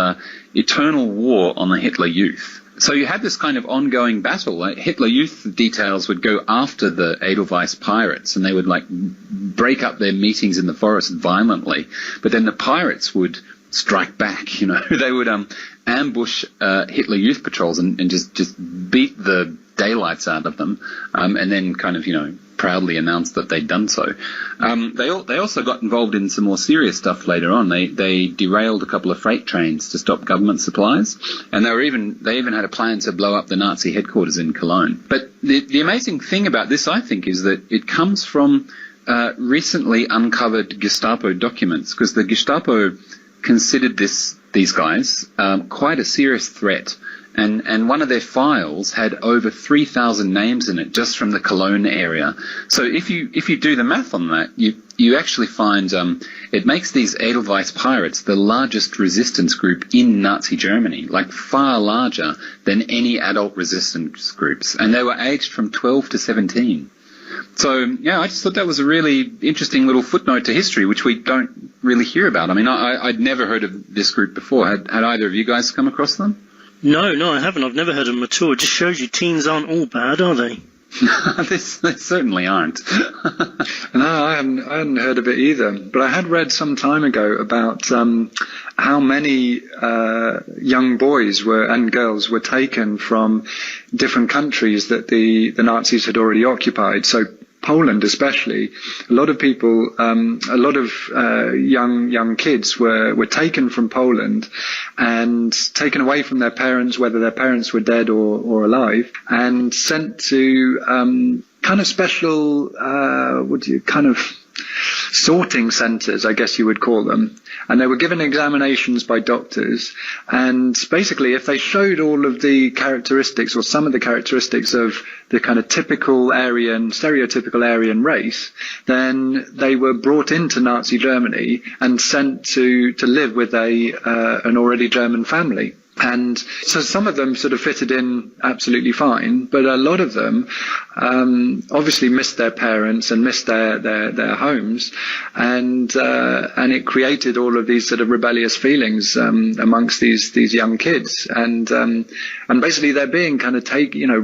eternal war on the Hitler Youth. So you had this kind of ongoing battle. Like Hitler Youth details would go after the Edelweiss pirates, and they would like break up their meetings in the forest violently. But then the pirates would strike back. You know, they would ambush Hitler Youth patrols and just beat the daylights out of them, and then kind of, you know, proudly announced that they'd done so. They also got involved in some more serious stuff later on. They derailed a couple of freight trains to stop government supplies, and they even had a plan to blow up the Nazi headquarters in Cologne. But the amazing thing about this, I think, is that it comes from recently uncovered Gestapo documents, because the Gestapo considered these guys quite a serious threat. And one of their files had over 3,000 names in it just from the Cologne area. So if you do the math on that, you actually find it makes these Edelweiss pirates the largest resistance group in Nazi Germany, like far larger than any adult resistance groups. And they were aged from 12 to 17. So, yeah, I just thought that was a really interesting little footnote to history, which we don't really hear about. I mean, I'd never heard of this group before. Had either of you guys come across them? No, I haven't. I've never heard of them at all. It just shows you teens aren't all bad, are they? They certainly aren't. No, I hadn't heard of it either. But I had read some time ago about how many young boys and girls were taken from different countries that the Nazis had already occupied. So Poland especially, a lot of people, a lot of young kids were taken from Poland and taken away from their parents, whether their parents were dead or alive, and sent to kind of special, sorting centres, I guess you would call them. And they were given examinations by doctors, and basically if they showed all of the characteristics or some of the characteristics of the kind of stereotypical Aryan race, then they were brought into Nazi Germany and sent to live with an already German family. And so some of them sort of fitted in absolutely fine, but a lot of them obviously missed their parents and missed their homes, and it created all of these sort of rebellious feelings amongst these young kids, and basically they're being kind of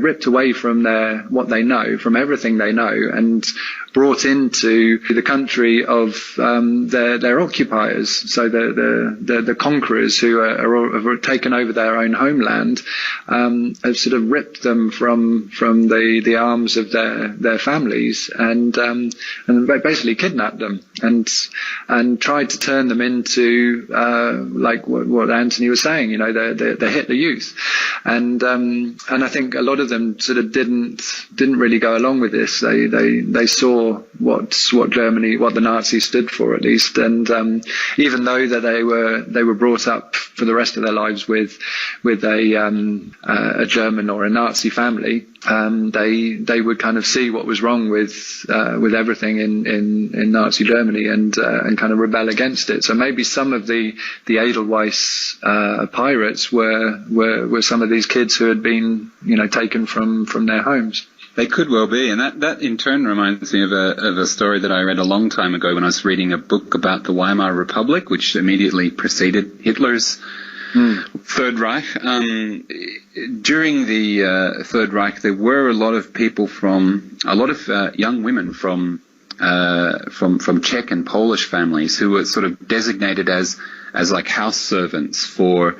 ripped away from what they know, from everything they know, and brought into the country of their occupiers. So the conquerors who have taken over their own homeland have sort of ripped them from the arms of their families, and basically kidnapped them and tried to turn them into like what Anthony was saying, the Hitler Youth, and I think a lot of them sort of didn't really go along with this. They saw what the Nazis stood for, at least, and even though that they were brought up for the rest of their lives with a German or a Nazi family, they would kind of see what was wrong with everything in Nazi Germany and kind of rebel against it. So maybe some of the Edelweiss pirates were some of these kids who had been taken from their homes. They could well be, and that in turn reminds me of a story that I read a long time ago when I was reading a book about the Weimar Republic, which immediately preceded Hitler's Third Reich. During the Third Reich, there were a lot of people young women from Czech and Polish families who were sort of designated as like house servants for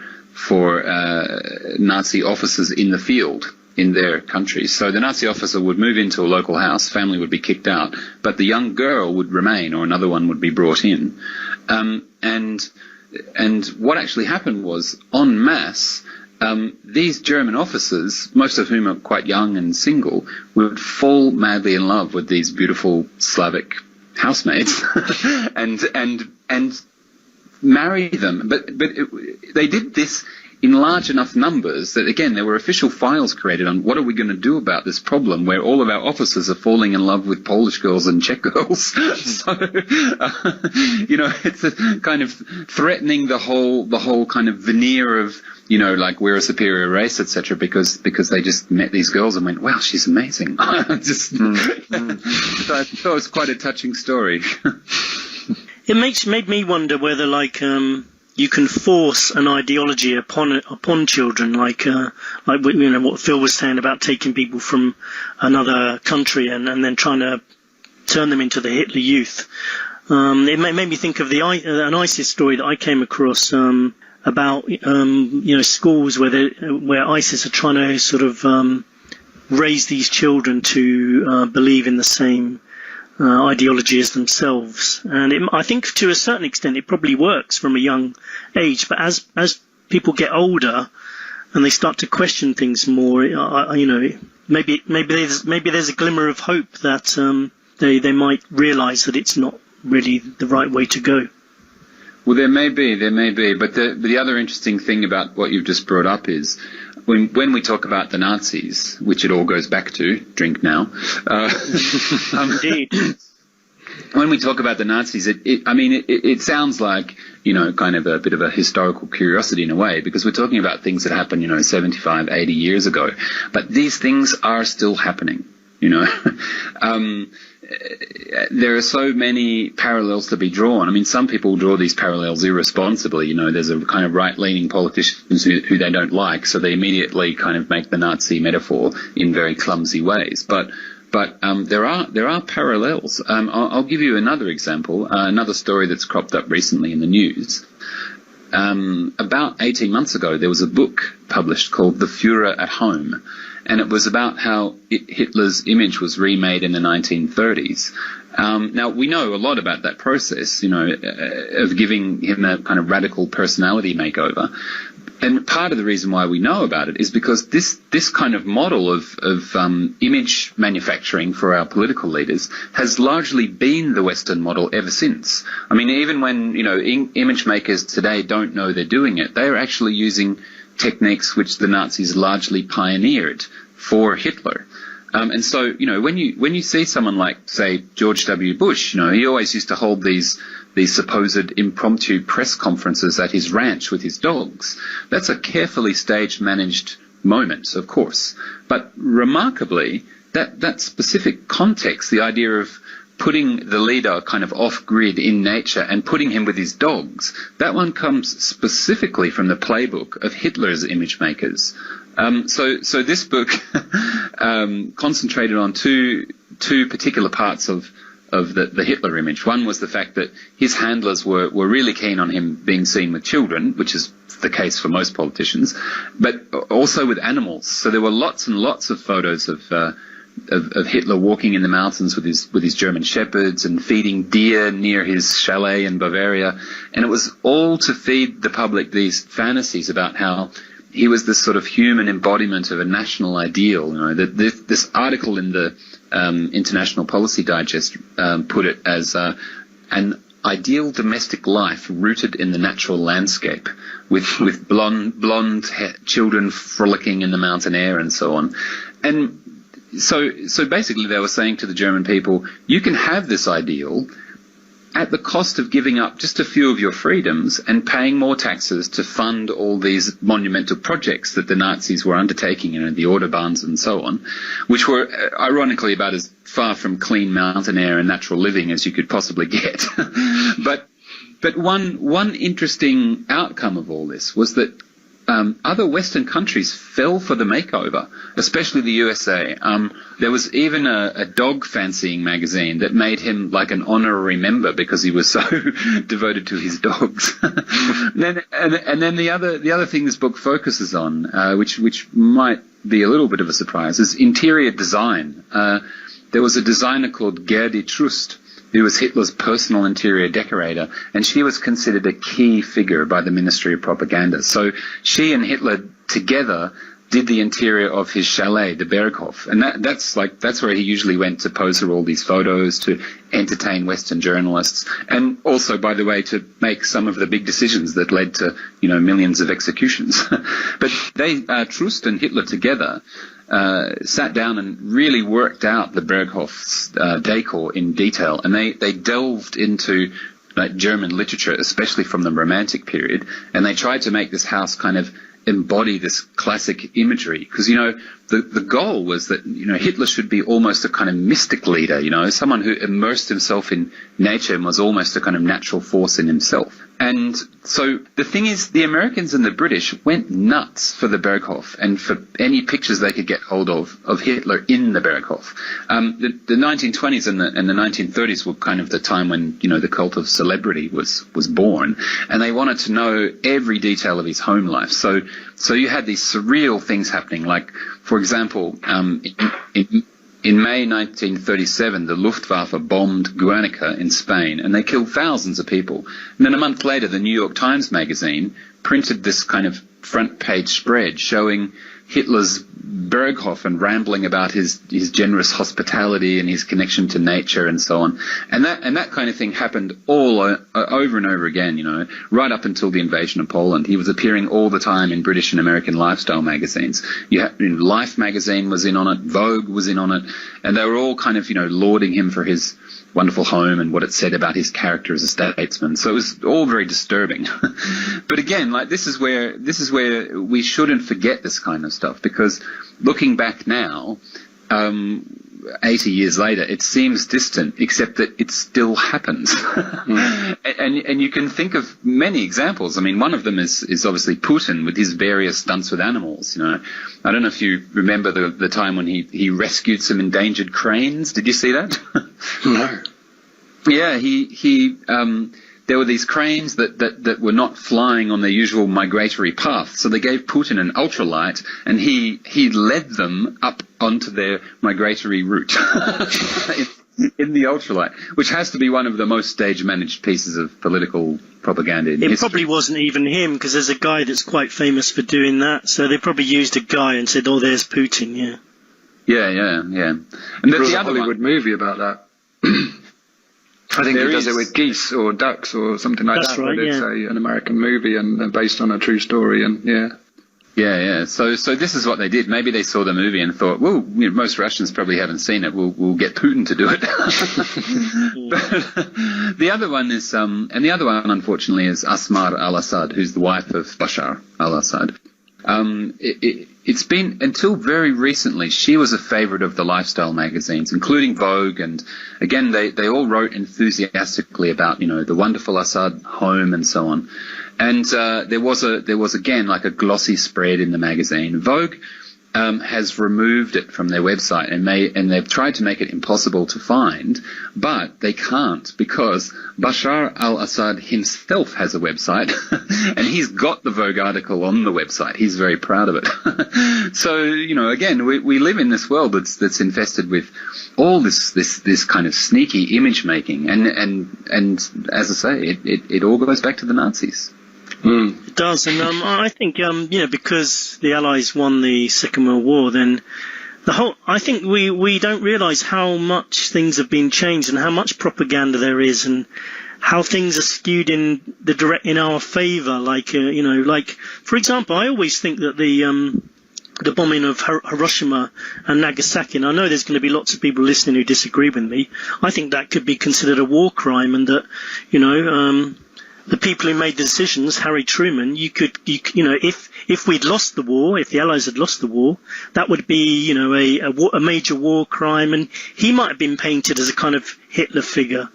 Nazi officers in the field in their countries. So the Nazi officer would move into a local house, family would be kicked out, but the young girl would remain, or another one would be brought in. And what actually happened was, en masse, these German officers, most of whom are quite young and single, would fall madly in love with these beautiful Slavic housemaids and marry them. But they did this in large enough numbers that, again, there were official files created on what are we going to do about this problem where all of our officers are falling in love with Polish girls and Czech girls. So, it's a kind of threatening the whole kind of veneer of, like we're a superior race, etc., because they just met these girls and went, wow, she's amazing. So I thought it was quite a touching story. It made me wonder whether, you can force an ideology upon children, like what Phil was saying about taking people from another country and then trying to turn them into the Hitler Youth. It made me think of an ISIS story that I came across about schools where ISIS are trying to sort of raise these children to believe in the same ideology as themselves. And I think to a certain extent it probably works from a young age, but as people get older and they start to question things more, maybe there's a glimmer of hope that they might realise that it's not really the right way to go. Well, there may be, but the other interesting thing about what you've just brought up is when we talk about the Nazis, which it all goes back to, drink now. Indeed. When we talk about the Nazis, it sounds like, kind of a bit of a historical curiosity in a way, because we're talking about things that happened, 75, 80 years ago. But these things are still happening, There are so many parallels to be drawn. I mean, some people draw these parallels irresponsibly. There's a kind of right-leaning politicians who they don't like, so they immediately kind of make the Nazi metaphor in very clumsy ways. But there are parallels. I'll give you another example, another story that's cropped up recently in the news. About 18 months ago, there was a book published called The Führer at Home. And it was about how Hitler's image was remade in the 1930s. Now, we know a lot about that process, of giving him a kind of radical personality makeover. And part of the reason why we know about it is because this kind of model of image manufacturing for our political leaders has largely been the Western model ever since. I mean, even when, image makers today don't know they're doing it, they're actually using techniques which the Nazis largely pioneered for Hitler. And so, when you see someone like, say, George W. Bush, he always used to hold these supposed impromptu press conferences at his ranch with his dogs. That's a carefully staged, managed moment, of course. But remarkably, that specific context, the idea of putting the leader kind of off-grid in nature and putting him with his dogs, that one comes specifically from the playbook of Hitler's image makers. So this book concentrated on two particular parts of the Hitler image. One was the fact that his handlers were really keen on him being seen with children, which is the case for most politicians, but also with animals. So there were lots and lots of photos of Hitler walking in the mountains with his German shepherds and feeding deer near his chalet in Bavaria. And it was all to feed the public these fantasies about how he was this sort of human embodiment of a national ideal. This article in the International Policy Digest put it as an ideal domestic life rooted in the natural landscape, with blonde children frolicking in the mountain air and so on. And so basically they were saying to the German people, you can have this ideal at the cost of giving up just a few of your freedoms and paying more taxes to fund all these monumental projects that the Nazis were undertaking, the Autobahns and so on, which were ironically about as far from clean mountain air and natural living as you could possibly get. But one interesting outcome of all this was that other Western countries fell for the makeover, especially the USA. There was even a dog fancying magazine that made him like an honorary member because he was so devoted to his dogs. and then the other thing this book focuses on, which might be a little bit of a surprise, is interior design. There was a designer called Gerdy Trust, who was Hitler's personal interior decorator, and she was considered a key figure by the Ministry of Propaganda. So she and Hitler together did the interior of his chalet, the Berghof, and that's where he usually went to pose for all these photos, to entertain Western journalists, and also, by the way, to make some of the big decisions that led to millions of executions. But they, Trust and Hitler together, sat down and really worked out the Berghof's decor in detail, and they delved into German literature, especially from the Romantic period, and they tried to make this house kind of embody this classic imagery, because, you know, the goal was that, you know, Hitler should be almost a kind of mystic leader, you know, someone who immersed himself in nature and was almost a kind of natural force in himself. And so the thing is, the Americans and the British went nuts for the Berghof and for any pictures they could get hold of Hitler in the Berghof. The 1920s and the 1930s were kind of the time when, you know, the cult of celebrity was born, and they wanted to know every detail of his home life. So you had these surreal things happening, like, for example, in May 1937, the Luftwaffe bombed Guernica in Spain, and they killed thousands of people. And then a month later, the New York Times magazine printed this kind of front-page spread showing Hitler's Berghof and rambling about his generous hospitality and his connection to nature and so on. And that kind of thing happened all over and over again, you know, right up until the invasion of Poland. He was appearing all the time in British and American lifestyle magazines. Life magazine was in on it, Vogue was in on it, and they were all kind of, you know, lauding him for his wonderful home and what it said about his character as a statesman. So it was all very disturbing. But again, like, this is where we shouldn't forget this kind of stuff, because looking back now, 80 years later, it seems distant, except that it still happens. And you can think of many examples. I mean, one of them is obviously Putin with his various stunts with animals. You know, I don't know if you remember the time when he rescued some endangered cranes. Did you see that? No. Yeah, there were these cranes that were not flying on their usual migratory path, so they gave Putin an ultralight, and he led them up onto their migratory route in the ultralight, which has to be one of the most stage-managed pieces of political propaganda in history. It probably wasn't even him, because there's a guy that's quite famous for doing that, so they probably used a guy and said, oh, there's Putin, yeah. Yeah. And there was a Hollywood movie about that. I think he does it with geese or ducks or something like That's that. right, but it's an American movie and based on a true story, and Yeah. So this is what they did. Maybe they saw the movie and thought, well, you know, most Russians probably haven't seen it. We'll get Putin to do it. But the other one is, and the other one, unfortunately, is Asmar al-Assad, who's the wife of Bashar al-Assad. It's been, until very recently, she was a favorite of the lifestyle magazines, including Vogue, and again, they all wrote enthusiastically about, you know, the wonderful Assad home and so on. And there was again like a glossy spread in the magazine. Vogue has removed it from their website, and they've tried to make it impossible to find, but they can't, because Bashar al-Assad himself has a website, and he's got the Vogue article on the website. He's very proud of it. So, you know, again, we live in this world that's infested with all this kind of sneaky image making, and as I say, it all goes back to the Nazis. It does, and I think you know, because the Allies won the Second World War, then I think we don't realise how much things have been changed and how much propaganda there is, and how things are skewed in our favour. Like you know, like for example, I always think that the bombing of Hiroshima and Nagasaki, and I know there's going to be lots of people listening who disagree with me. I think that could be considered a war crime, and that, you know, the people who made the decisions, Harry Truman, you know, if we'd lost the war, if the Allies had lost the war, that would be, you know, a major war crime, and he might have been painted as a kind of Hitler figure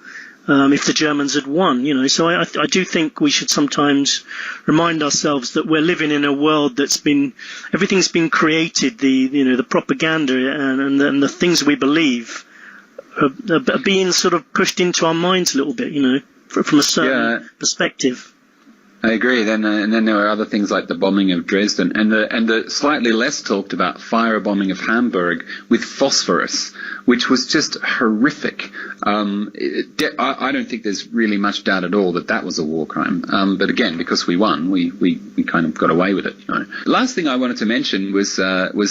if the Germans had won, you know. So I do think we should sometimes remind ourselves that we're living in a world everything's been created, the propaganda and the things we believe are being sort of pushed into our minds a little bit, you know, from a certain perspective. I agree. And then there were other things like the bombing of Dresden and the slightly less talked about firebombing of Hamburg with phosphorus, which was just horrific. I don't think there's really much doubt at all that was a war crime. But again, because we won, we kind of got away with it. You know. Last thing I wanted to mention was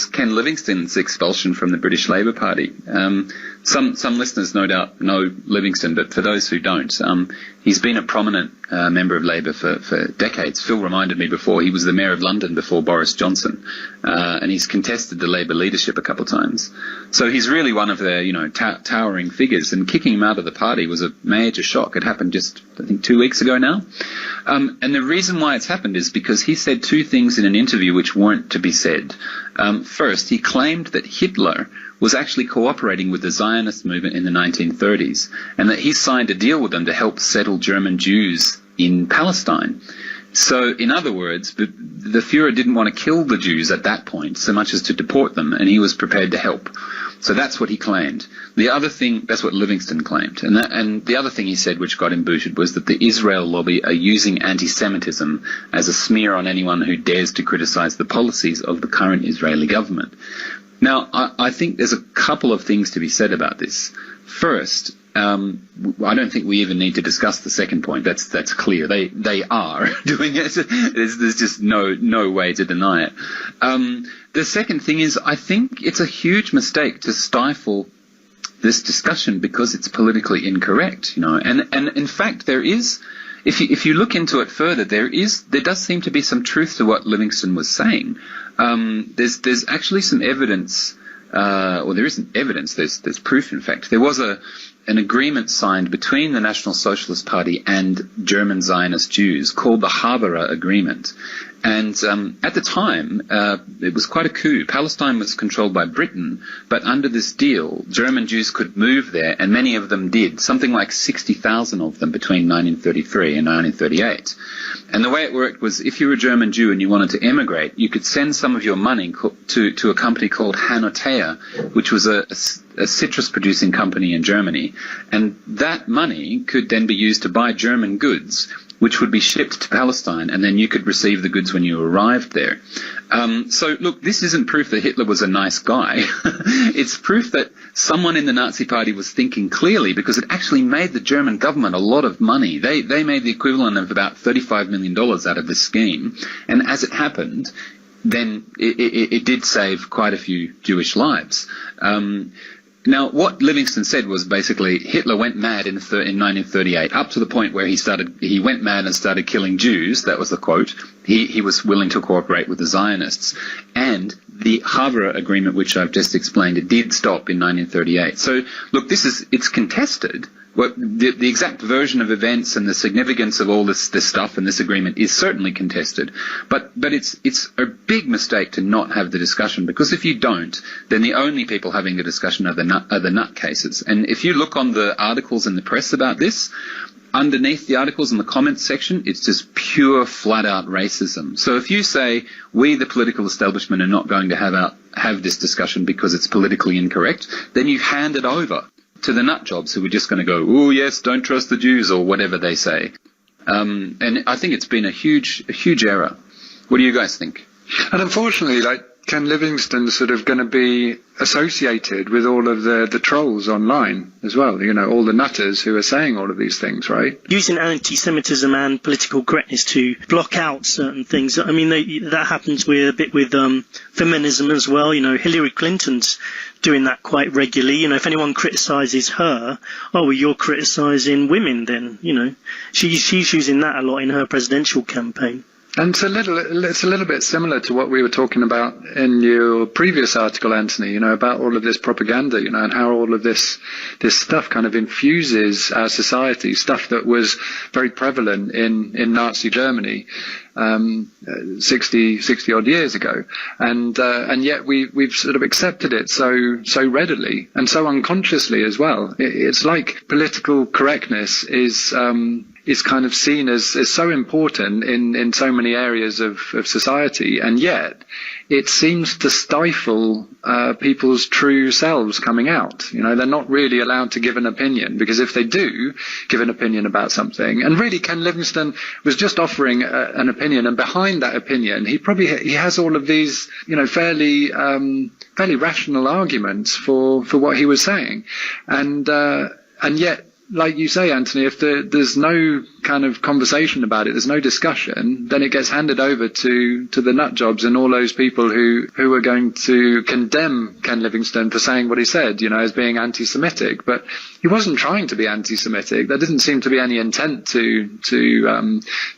Ken Livingstone's expulsion from the British Labour Party. Some listeners no doubt know Livingston, but for those who don't, he's been a prominent member of Labour for decades. Phil reminded me before, he was the Mayor of London before Boris Johnson, and he's contested the Labour leadership a couple of times. So he's really one of their, towering figures, and kicking him out of the party was a major shock. It happened just, I think, 2 weeks ago now. And the reason why it's happened is because he said two things in an interview which weren't to be said. First, he claimed that Hitler was actually cooperating with the Zionist movement in the 1930s, and that he signed a deal with them to help settle German Jews in Palestine. So, in other words, the Fuhrer didn't want to kill the Jews at that point so much as to deport them, and he was prepared to help. So that's what he claimed. The other thing, that's what Livingston claimed. And the other thing he said, which got him booted, was that the Israel lobby are using anti-Semitism as a smear on anyone who dares to criticize the policies of the current Israeli government. Now, I think there's a couple of things to be said about this. First, I don't think we even need to discuss the second point. That's clear. They are doing it. There's just no way to deny it. The second thing is, I think it's a huge mistake to stifle this discussion because it's politically incorrect, And in fact, there is, if you look into it further, there does seem to be some truth to what Livingston was saying. There's actually some evidence. There isn't evidence. There's proof. In fact, there was an agreement signed between the National Socialist Party and German Zionist Jews called the Haberer Agreement. And at the time, it was quite a coup. Palestine was controlled by Britain, but under this deal, German Jews could move there, and many of them did, something like 60,000 of them between 1933 and 1938. And the way it worked was, if you were a German Jew and you wanted to emigrate, you could send some of your money to a company called Hanotea, which was a citrus-producing company in Germany. And that money could then be used to buy German goods, which would be shipped to Palestine, and then you could receive the goods when you arrived there. So, look, this isn't proof that Hitler was a nice guy. It's proof that someone in the Nazi Party was thinking clearly, because it actually made the German government a lot of money. They made the equivalent of about $35 million out of this scheme, and as it happened, then it did save quite a few Jewish lives. Now, what Livingston said was basically Hitler went mad in 1938, up to the point where he went mad and started killing Jews. That was the quote. He was willing to cooperate with the Zionists. And the Haberer Agreement, which I've just explained, it did stop in 1938. So, look, it's contested. The exact version of events and the significance of all this stuff and this agreement is certainly contested, but it's a big mistake to not have the discussion, because if you don't, then the only people having the discussion are the nutcases. And if you look on the articles in the press about this, underneath the articles in the comments section, it's just pure flat-out racism. So if you say, we, the political establishment, are not going to have this discussion because it's politically incorrect, then you hand it over to the nut jobs who are just going to go, oh yes, don't trust the Jews, or whatever they say. And I think it's been a huge error. What do you guys think? And unfortunately, Ken Livingstone's sort of going to be associated with all of the trolls online as well, all the nutters who are saying all of these things, right? Using anti-Semitism and political correctness to block out certain things. I mean, that happens a bit with feminism as well. Hillary Clinton's doing that quite regularly. If anyone criticises her, oh, well, you're criticising women then, She's using that a lot in her presidential campaign. And it's a little bit similar to what we were talking about in your previous article, Anthony, about all of this propaganda, and how all of this stuff kind of infuses our society, stuff that was very prevalent in Nazi Germany 60 odd years ago, and yet we've sort of accepted it so readily and so unconsciously as well. It's like political correctness is kind of seen as so important in so many areas of society, and yet it seems to stifle people's true selves coming out. They're not really allowed to give an opinion, because if they do give an opinion about something, and really Ken Livingstone was just offering an opinion, and behind that opinion he has all of these fairly rational arguments for what he was saying, and yet like you say, Anthony, if there's no kind of conversation about it, there's no discussion, then it gets handed over to the nut jobs and all those people who are going to condemn Ken Livingstone for saying what he said, as being anti-Semitic. But he wasn't trying to be anti-Semitic. There didn't seem to be any intent to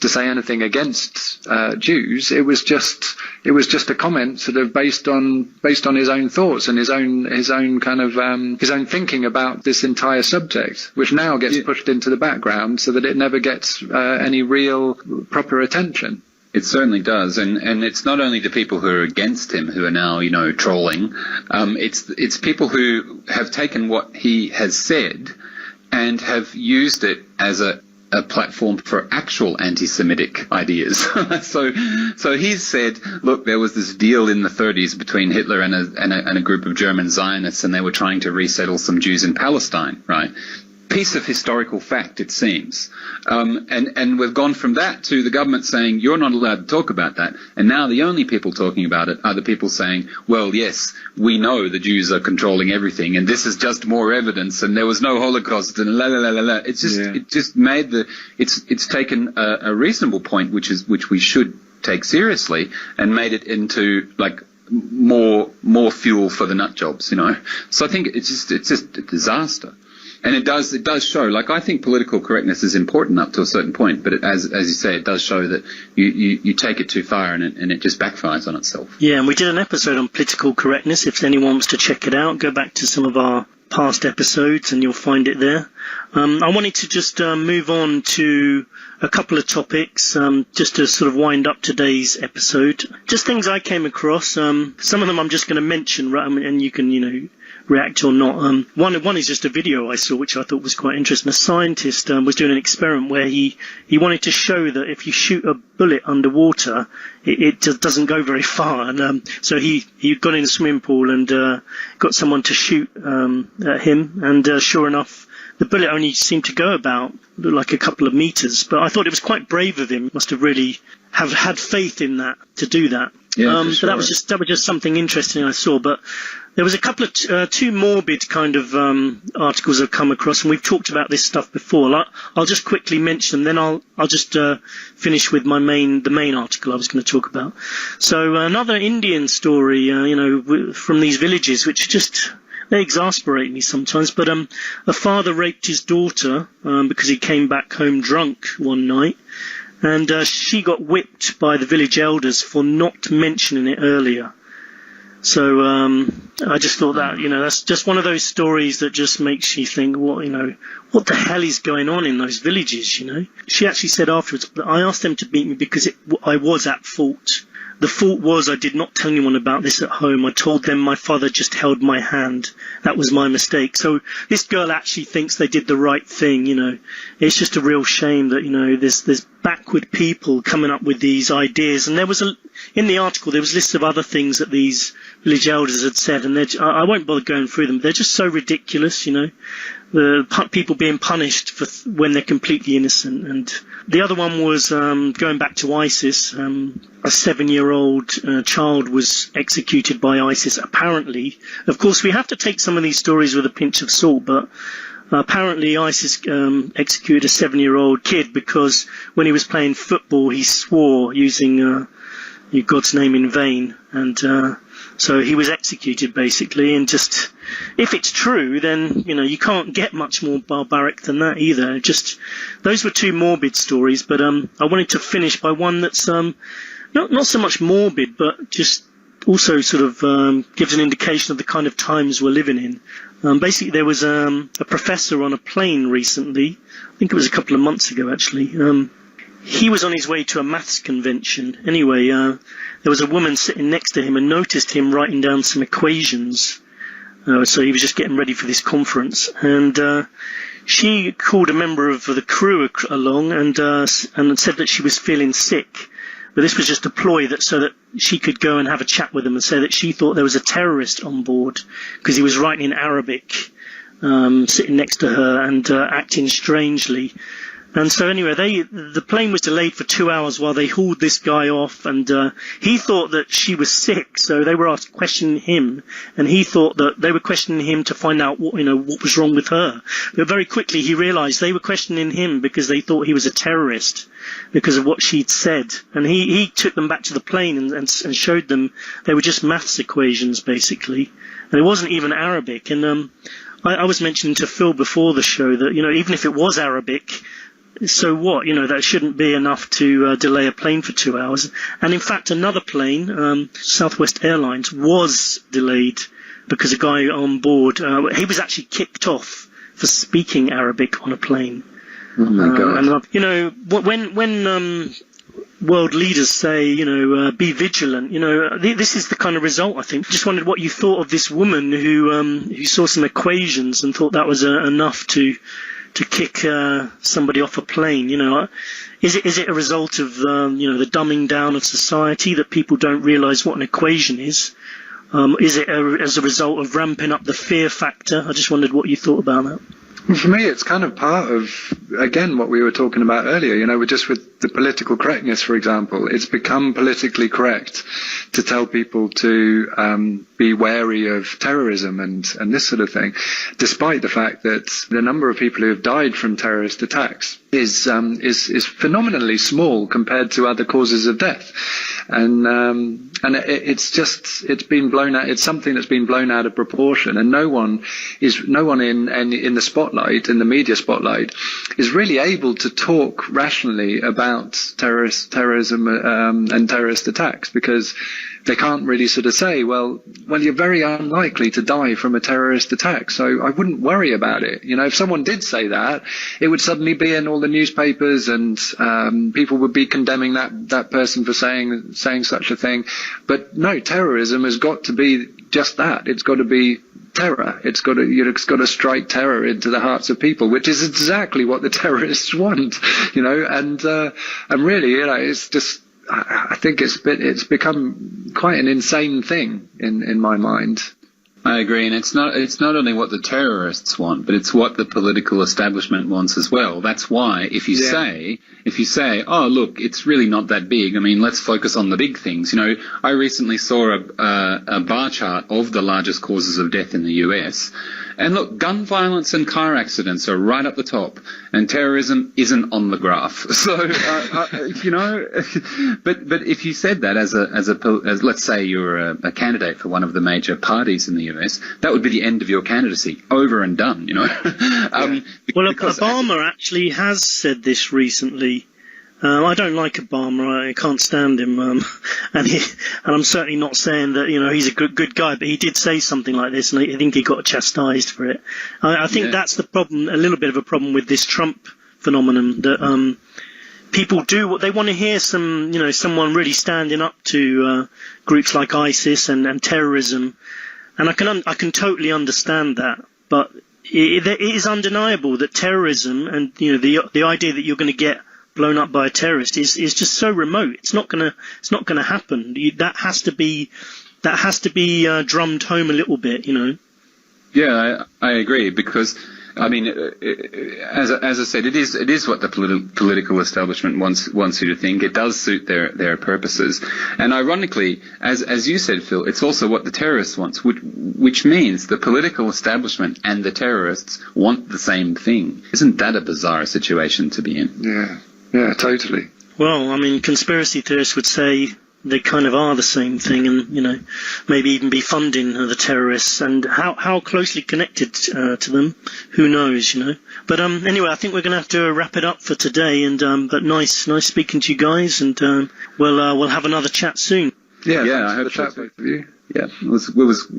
say anything against Jews. It was just a comment sort of based on his own thoughts and his own kind of his own thinking about this entire subject, which now gets pushed into the background so that it never gets any real proper attention. It certainly does, and it's not only the people who are against him who are now, trolling. It's people who have taken what he has said and have used it as a platform for actual anti-Semitic ideas. So he's said, look, there was this deal in the 30s between Hitler and a group of German Zionists, and they were trying to resettle some Jews in Palestine, right? Piece of historical fact, it seems. And we've gone from that to the government saying, you're not allowed to talk about that. And now the only people talking about it are the people saying, well, yes, we know the Jews are controlling everything, and this is just more evidence, and there was no Holocaust, and la la la la la. It's just, it just made it's taken a reasonable point, which we should take seriously, and made it into, like, more fuel for the nut jobs, So I think it's just a disaster. And it does show, like, I think political correctness is important up to a certain point, but as you say, it does show that you take it too far and it just backfires on itself. Yeah, and we did an episode on political correctness. If anyone wants to check it out, go back to some of our past episodes and you'll find it there. I wanted to just move on to a couple of topics, just to sort of wind up today's episode. Just things I came across. Some of them I'm just going to mention, and you can, react or not. One is just a video I saw, which I thought was quite interesting. A scientist was doing an experiment where he wanted to show that if you shoot a bullet underwater, it just doesn't go very far. And so he got in a swimming pool and got someone to shoot at him, and sure enough, the bullet only seemed to go about like a couple of meters. But I thought it was quite brave of him. Must have really have had faith in that to do that. Yeah, for sure. So that was just something interesting I saw. But there was a couple of two morbid kind of articles I've come across, and we've talked about this stuff before. I'll just quickly mention them, then I'll just finish with the main article I was going to talk about. So another Indian story, from these villages, which just they exasperate me sometimes. But a father raped his daughter because he came back home drunk one night. And she got whipped by the village elders for not mentioning it earlier. So I just thought that, that's just one of those stories that just makes you think, what the hell is going on in those villages, She actually said afterwards, I asked them to beat me because I was at fault. The fault was I did not tell anyone about this at home. I told them my father just held my hand. That was my mistake. So this girl actually thinks they did the right thing, It's just a real shame that, there's backward people coming up with these ideas. And there was in the article, there was lists of other things that these village elders had said, and I won't bother going through them. They're just so ridiculous, the people being punished for when they're completely innocent. And the other one was going back to ISIS. A 7-year-old child was executed by ISIS, apparently. Of course, we have to take some of these stories with a pinch of salt, but apparently ISIS executed a 7-year-old kid because when he was playing football, he swore using God's name in vain. And so he was executed, basically. And just, if it's true, then, you can't get much more barbaric than that either. Just, those were two morbid stories, but I wanted to finish by one that's not so much morbid, but just also sort of gives an indication of the kind of times we're living in. Basically, there was a professor on a plane recently. I think it was a couple of months ago, actually. He was on his way to a maths convention. Anyway, there was a woman sitting next to him and noticed him writing down some equations. So he was just getting ready for this conference. And she called a member of the crew along and said that she was feeling sick. But this was just a ploy so that she could go and have a chat with him and say that she thought there was a terrorist on board because he was writing in Arabic, sitting next to her and acting strangely. And so anyway, the plane was delayed for 2 hours while they hauled this guy off, and he thought that she was sick, so they were questioning him, and he thought that they were questioning him to find out what was wrong with her. But very quickly he realised they were questioning him because they thought he was a terrorist because of what she'd said. And he took them back to the plane and showed them they were just maths equations, basically. And it wasn't even Arabic. And I was mentioning to Phil before the show that, even if it was Arabic, so what? That shouldn't be enough to delay a plane for 2 hours. And in fact, another plane, Southwest Airlines, was delayed because a guy on board, he was actually kicked off for speaking Arabic on a plane. Oh my God. And when world leaders say, be vigilant, this is the kind of result, I think. Just wondered what you thought of this woman who saw some equations and thought that was enough to kick somebody off a plane. Is it a result of the dumbing down of society, that people don't realise what an equation is? Is it as a result of ramping up the fear factor? I just wondered what you thought about that. Well, for me, it's kind of part of, again, what we were talking about earlier, with the political correctness, for example. It's become politically correct to tell people to be wary of terrorism and this sort of thing, despite the fact that the number of people who have died from terrorist attacks is phenomenally small compared to other causes of death. And it's been blown out. It's something that's been blown out of proportion, and no one in the spotlight, in the media spotlight, is really able to talk rationally about terrorism and terrorist attacks, because they can't really sort of say, well, you're very unlikely to die from a terrorist attack, so I wouldn't worry about it. If someone did say that, it would suddenly be in all the newspapers, and people would be condemning that person for saying such a thing. But no, terrorism has got to be just that. It's got to be terror. It's got to strike terror into the hearts of people, which is exactly what the terrorists want. And really, it's just, I think it's become quite an insane thing in my mind. I agree, and it's not only what the terrorists want, but it's what the political establishment wants as well. That's why if you say, oh look, it's really not that big. I mean, let's focus on the big things. I recently saw a bar chart of the largest causes of death in the US. And look, gun violence and car accidents are right up the top, and terrorism isn't on the graph. So, but if you said that as let's say you're a candidate for one of the major parties in the US, that would be the end of your candidacy, over and done. Well, Obama actually has said this recently. I don't like Obama. I can't stand him, and I'm certainly not saying that he's a good guy. But he did say something like this, and I think he got chastised for it. I think that's the problem. A little bit of a problem with this Trump phenomenon, that people do what they want to hear. Someone really standing up to groups like ISIS and terrorism, and I can totally understand that. But it is undeniable that terrorism and the idea that you're going to get blown up by a terrorist is just so remote. It's not gonna happen. That has to be drummed home a little bit. Yeah, I agree, because I mean, as I said, it is what the political establishment wants you to think. It does suit their purposes, and ironically, as you said, Phil, it's also what the terrorists want, which means the political establishment and the terrorists want the same thing. Isn't that a bizarre situation to be in? Yeah, totally. Well, I mean, conspiracy theorists would say they kind of are the same thing, and maybe even be funding the terrorists, and how closely connected to them, who knows, But anyway, I think we're going to have to wrap it up for today. And but nice speaking to you guys, and we'll have another chat soon. Yeah, I hope so. Both of you. Yeah, it was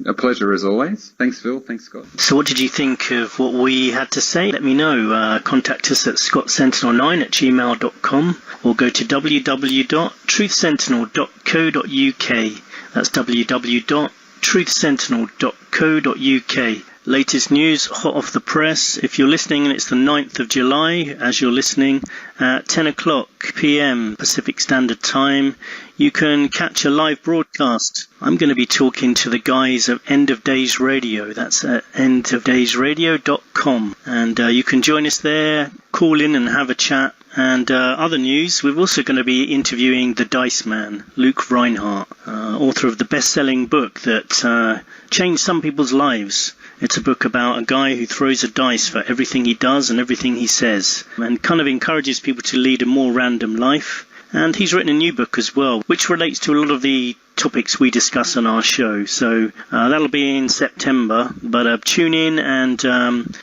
a pleasure as always. Thanks, Phil. Thanks, Scott. So what did you think of what we had to say? Let me know. Contact us at scottsentinel9@gmail.com, or go to www.truthsentinel.co.uk. That's www.truthsentinel.co.uk. latest news, hot off the press. If you're listening and it's the 9th of July, as you're listening, at 10 o'clock p.m. Pacific Standard Time, you can catch a live broadcast. I'm going to be talking to the guys of End of Days Radio. That's at endofdaysradio.com. And you can join us there, call in and have a chat. And other news, we're also going to be interviewing the Dice Man, Luke Reinhardt, author of the best-selling book that changed some people's lives. It's a book about a guy who throws a dice for everything he does and everything he says, and kind of encourages people to lead a more random life. And he's written a new book as well, which relates to a lot of the topics we discuss on our show. So that'll be in September, but tune in and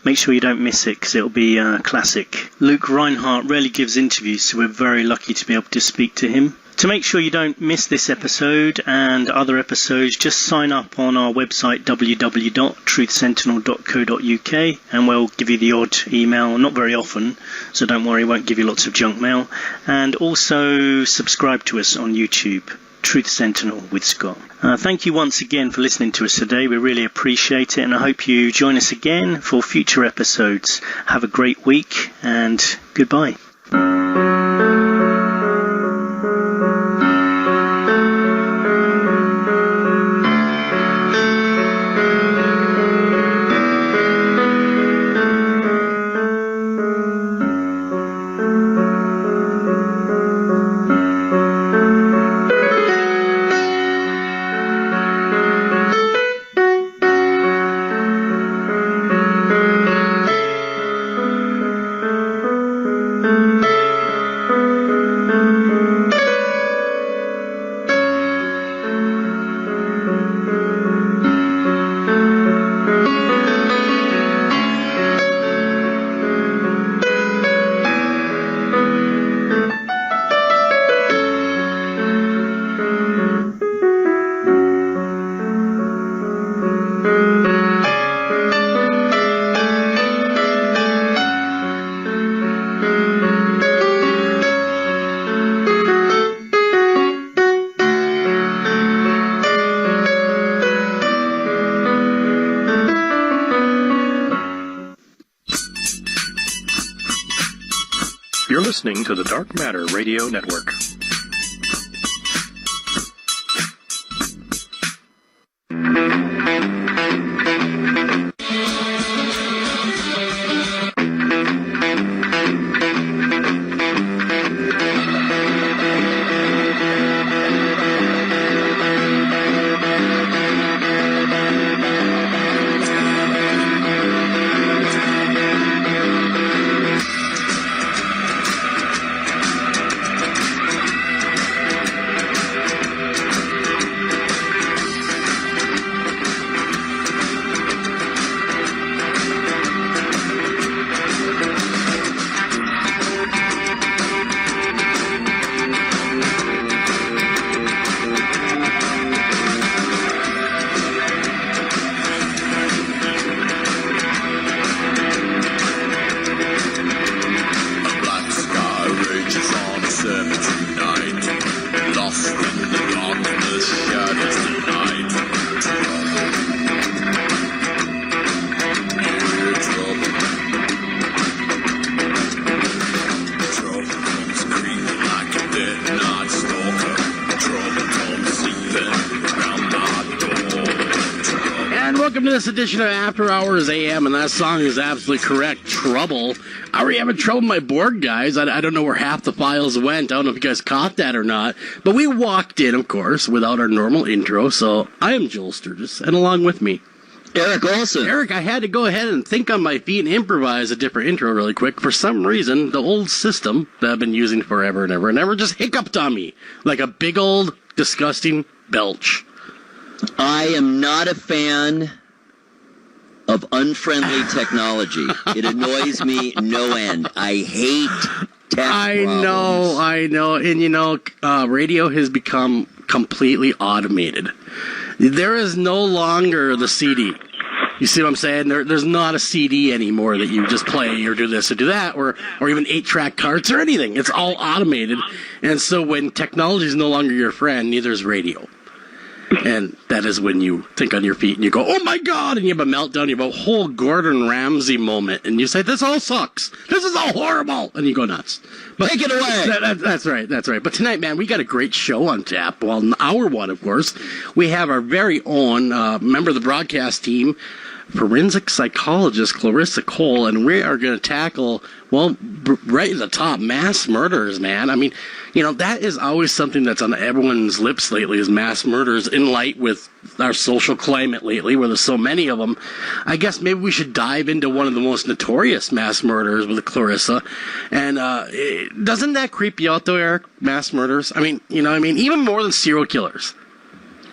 make sure you don't miss it, because it'll be classic. Luke Reinhardt rarely gives interviews, so we're very lucky to be able to speak to him. To make sure you don't miss this episode and other episodes, just sign up on our website www.truthsentinel.co.uk, and we'll give you the odd email, not very often, so don't worry, won't give you lots of junk mail. And also subscribe to us on YouTube, Truth Sentinel with Scott. Thank you once again for listening to us today. We really appreciate it, and I hope you join us again for future episodes. Have a great week, and goodbye. You're listening to the Dark Matter Radio Network. This edition of After Hours AM, and that song is absolutely correct. Trouble. I already having trouble with my board, guys. I don't know where half the files went. I don't know if you guys caught that or not. But we walked in, of course, without our normal intro. So I am Joel Sturgis, and along with me, Eric Olson. Eric, I had to go ahead and think on my feet and improvise a different intro really quick. For some reason, the old system that I've been using forever and ever just hiccuped on me like a big old disgusting belch. I am not a fan of unfriendly technology. It annoys me no end. I hate tech problems. I know. And you know, radio has become completely automated. There is no longer the CD. You see what I'm saying? There's not a CD anymore that you just play or do this or do that, or even 8-track carts or anything. It's all automated. And so when technology is no longer your friend, neither is radio. And that is when you think on your feet and you go, oh my God, and you have a meltdown, you have a whole Gordon Ramsay moment, and you say, this all sucks. This is all horrible. And you go nuts. But take it away. That's right. But tonight, man, we got a great show on tap. Well, hour one, of course. We have our very own member of the broadcast team, forensic psychologist Clarissa Cole, and we are going to tackle, well, right at the top, mass murders, man. I mean, that is always something that's on everyone's lips lately, is mass murders, in light with our social climate lately, where there's so many of them. I guess maybe we should dive into one of the most notorious mass murders with Clarissa. And doesn't that creep you out, though, Eric? Mass murders? I mean, even more than serial killers.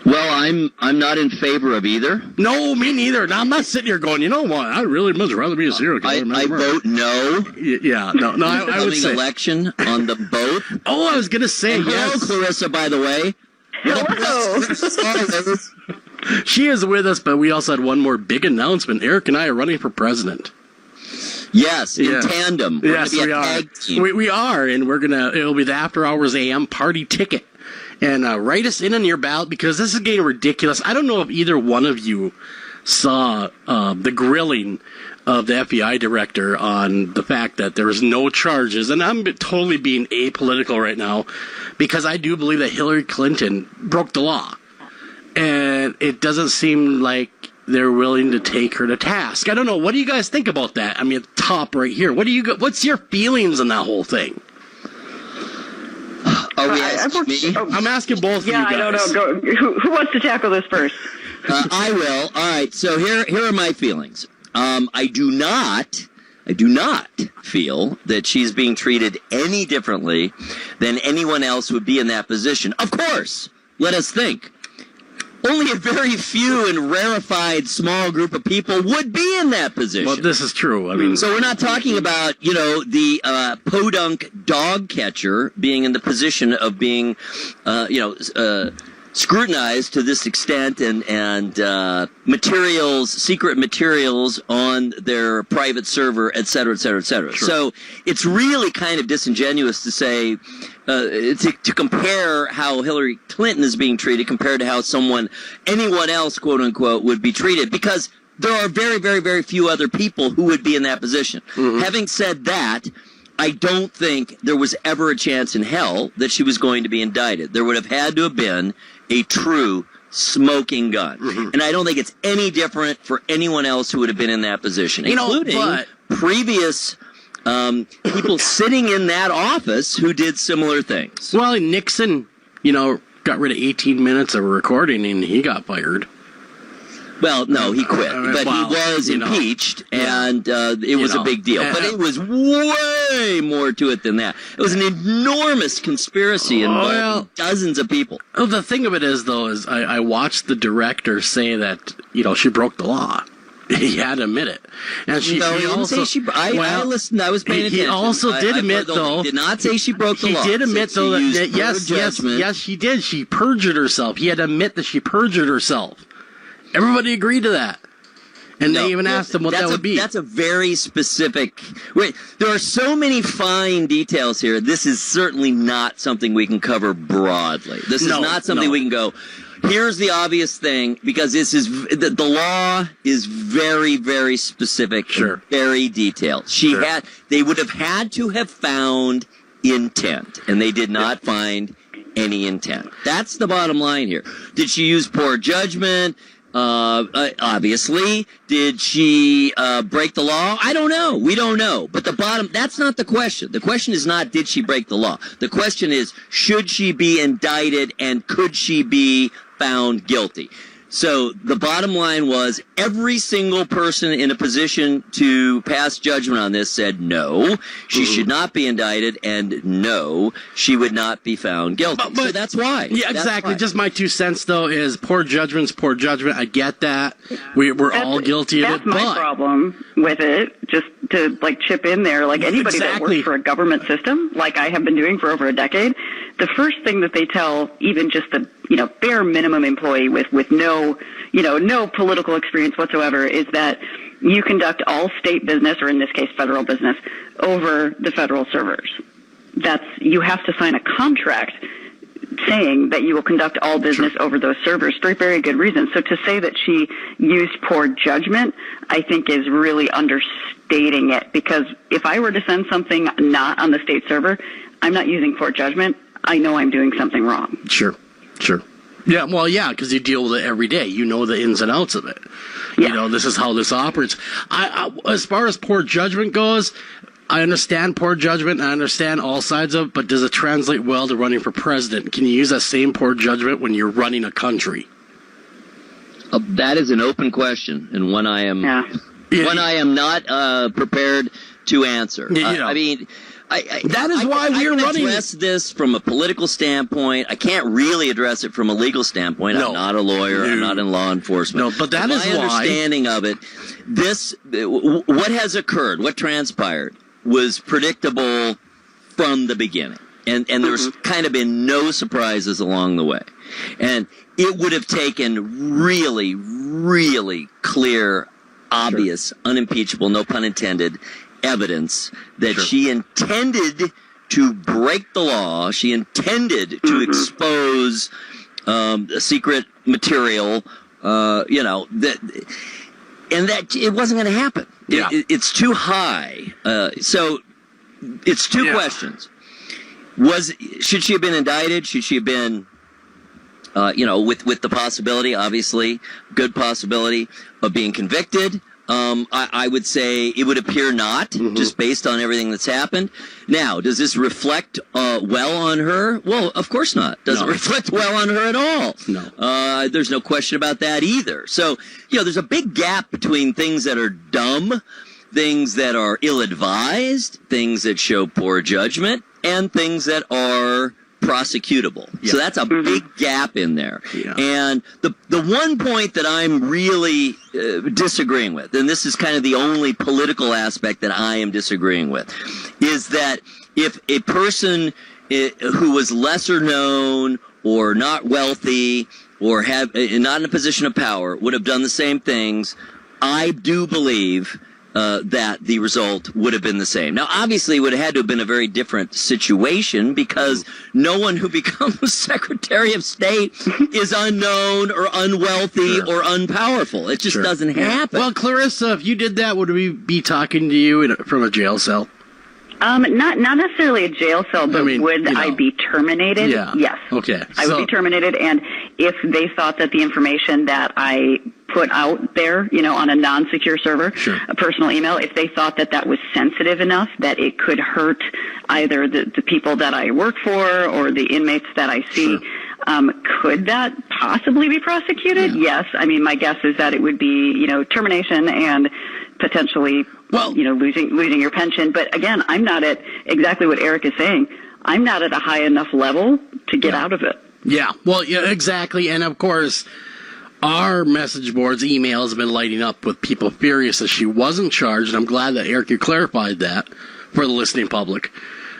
Well, I'm not in favor of either. No, me neither. Now, I'm not sitting here going, you know what? I really much rather be a serial killer. I vote no. Yeah, no. I would say election on them both. Oh, I was gonna say and yes. Hello, Clarissa. By the way. Hello. She is with us, but we also had one more big announcement. Eric and I are running for president. Yes, in tandem. Yes, we are. Tag team. We are, and it'll be the After Hours AM party ticket. And write us in on your ballot, because this is getting ridiculous. I don't know if either one of you saw the grilling of the FBI director on the fact that there was no charges. And I'm totally being apolitical right now, because I do believe that Hillary Clinton broke the law. And it doesn't seem like they're willing to take her to task. I don't know. What do you guys think about that? I mean, at the top right here. What's your feelings on that whole thing? I'm asking both of you guys. Yeah, I don't know. Who wants to tackle this first? I will. All right. So here are my feelings. I do not feel that she's being treated any differently than anyone else would be in that position. Of course, let us think. Only a very few and rarefied small group of people would be in that position. Well, this is true. I mean, so we're not talking about, the podunk dog catcher being in the position of being, scrutinized to this extent and secret materials on their private server, et cetera, et cetera, et cetera. Sure. So it's really kind of disingenuous to say, to compare how Hillary Clinton is being treated compared to how anyone else, quote unquote, would be treated, because there are very, very, very few other people who would be in that position. Mm-hmm. Having said that, I don't think there was ever a chance in hell that she was going to be indicted. There would have had to have been a true smoking gun. Mm-hmm. And I don't think it's any different for anyone else who would have been in that position, including previous people sitting in that office who did similar things. Well, Nixon, got rid of 18 minutes of recording and he got fired. Well, no, he quit, but he was impeached, and it was a big deal. But it was way more to it than that. It was an enormous conspiracy involving dozens of people. Oh, the thing of it is, though, I watched the director say that, she broke the law. He had to admit it. And he didn't say she. I listened. I was paying attention. He also did admit, though. He did not say she broke the law. He did admit, though, that yes, she did. She perjured herself. He had to admit that she perjured herself. Everybody agreed to that. And they even asked him what that would be. That's a very specific... Wait, there are so many fine details here. This is certainly not something we can cover broadly. This is not something we can go... Here's the obvious thing, because this is the law is very, very specific, very detailed. They would have had to have found intent, and they did not find any intent. That's the bottom line here. Did she use poor judgment? Obviously. Did she break the law? I don't know. We don't know. But that's not the question. The question is not, did she break the law? The question is, should she be indicted and could she be found guilty? So the bottom line was, every single person in a position to pass judgment on this said no, she should not be indicted, and no, she would not be found guilty. But so that's why. Yeah, exactly. Just my 2 cents, though, is poor judgment's poor judgment. I get that. We're all guilty of it. That's my problem with it, just to chip in there. Anybody that works for a government system, like I have been doing for over a decade, the first thing that they tell even just the bare minimum employee with no political experience whatsoever is that you conduct all state business, or in this case federal business, over the federal servers. You have to sign a contract saying that you will conduct all business over those servers for very good reason. So to say that she used poor judgment, I think is really understating it, because if I were to send something not on the state server, I'm not using poor judgment. I know I'm doing something wrong. Sure. Yeah, well, yeah, because you deal with it every day. You know the ins and outs of it. Yeah. You know, this is how this operates. As far as poor judgment goes, I understand poor judgment. I understand all sides of it, but does it translate well to running for president? Can you use that same poor judgment when you're running a country? That is an open question, and one I am not prepared to answer. I mean, that is why we're running. I can address this from a political standpoint. I can't really address it from a legal standpoint. No. I'm not a lawyer. I'm not in law enforcement. No, but that is my understanding of it. What has occurred, what transpired, was predictable from the beginning, and there's kind of been no surprises along the way, and it would have taken really, really clear, obvious, unimpeachable, no pun intended, evidence that she intended to break the law. She intended to expose secret material, and that it wasn't going to happen. Yeah. It's too high. So it's two questions. Should she have been indicted? Should she have been, with the possibility, obviously, good possibility of being convicted? I would say it would appear not, just based on everything that's happened. Now, does this reflect well on her? Well, of course not. Doesn't reflect well on her at all. No. There's no question about that either. So, there's a big gap between things that are dumb, things that are ill-advised, things that show poor judgment, and things that are prosecutable. So that's a big gap in there. Yeah. And the one point that I'm really disagreeing with, and this is kind of the only political aspect that I am disagreeing with, is that if a person who was lesser known or not wealthy or not in a position of power would have done the same things, I do believe that the result would have been the same. Now, obviously, it would have had to have been a very different situation, because no one who becomes Secretary of State is unknown or unwealthy or unpowerful. It just doesn't happen. Well, Clarissa, if you did that, would we be talking to you from a jail cell? Not necessarily a jail cell, but would I be terminated? Yeah. Yes. Okay. I would be terminated, and if they thought that the information that I put out there, on a non-secure server, a personal email, if they thought that that was sensitive enough that it could hurt either the people that I work for or the inmates that I see, could that possibly be prosecuted? Yes. I mean, my guess is that it would be, termination and potentially, losing your pension. But again, I'm not at exactly what Eric is saying. I'm not at a high enough level to get out of it. Yeah. Well, yeah, exactly. And of course, our message boards, emails have been lighting up with people furious that she wasn't charged. And I'm glad that, Eric, you clarified that for the listening public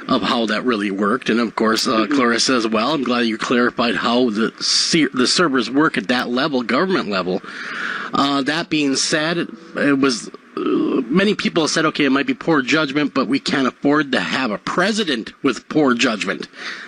of how that really worked. And of course, Clarissa as well. I'm glad you clarified how the servers work at that level, government level. That being said, it was many people said, okay, it might be poor judgment, but we can't afford to have a president with poor judgment.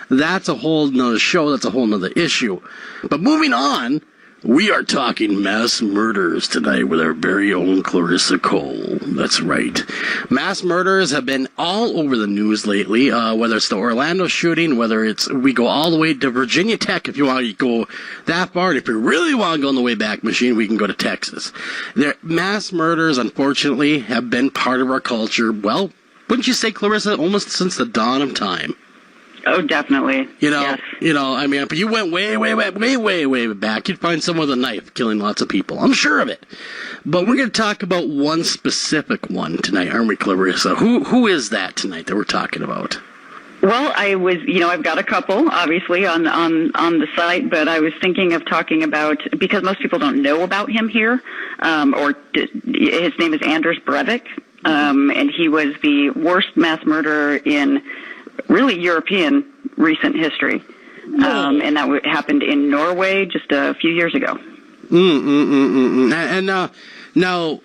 That's a whole nother show. That's a whole nother issue. But moving on, we are talking mass murders tonight with our very own Clarissa Cole. That's right. Mass murders have been all over the news lately, whether it's the Orlando shooting, we go all the way to Virginia Tech if you want to go that far. And if you really want to go on the way back machine, we can go to Texas. Mass murders, unfortunately, have been part of our culture. Well, wouldn't you say, Clarissa, almost since the dawn of time? Oh, definitely. Yes. I mean, if you went way back, you'd find someone with a knife killing lots of people. I'm sure of it. But we're going to talk about one specific one tonight, aren't we, Clarissa? Who is that tonight that we're talking about? Well, I've got a couple, obviously, on the site, but I was thinking of talking about, because most people don't know about him here, his name is Anders Breivik, and he was the worst mass murderer in really European recent history. And that happened in Norway just a few years ago. And now,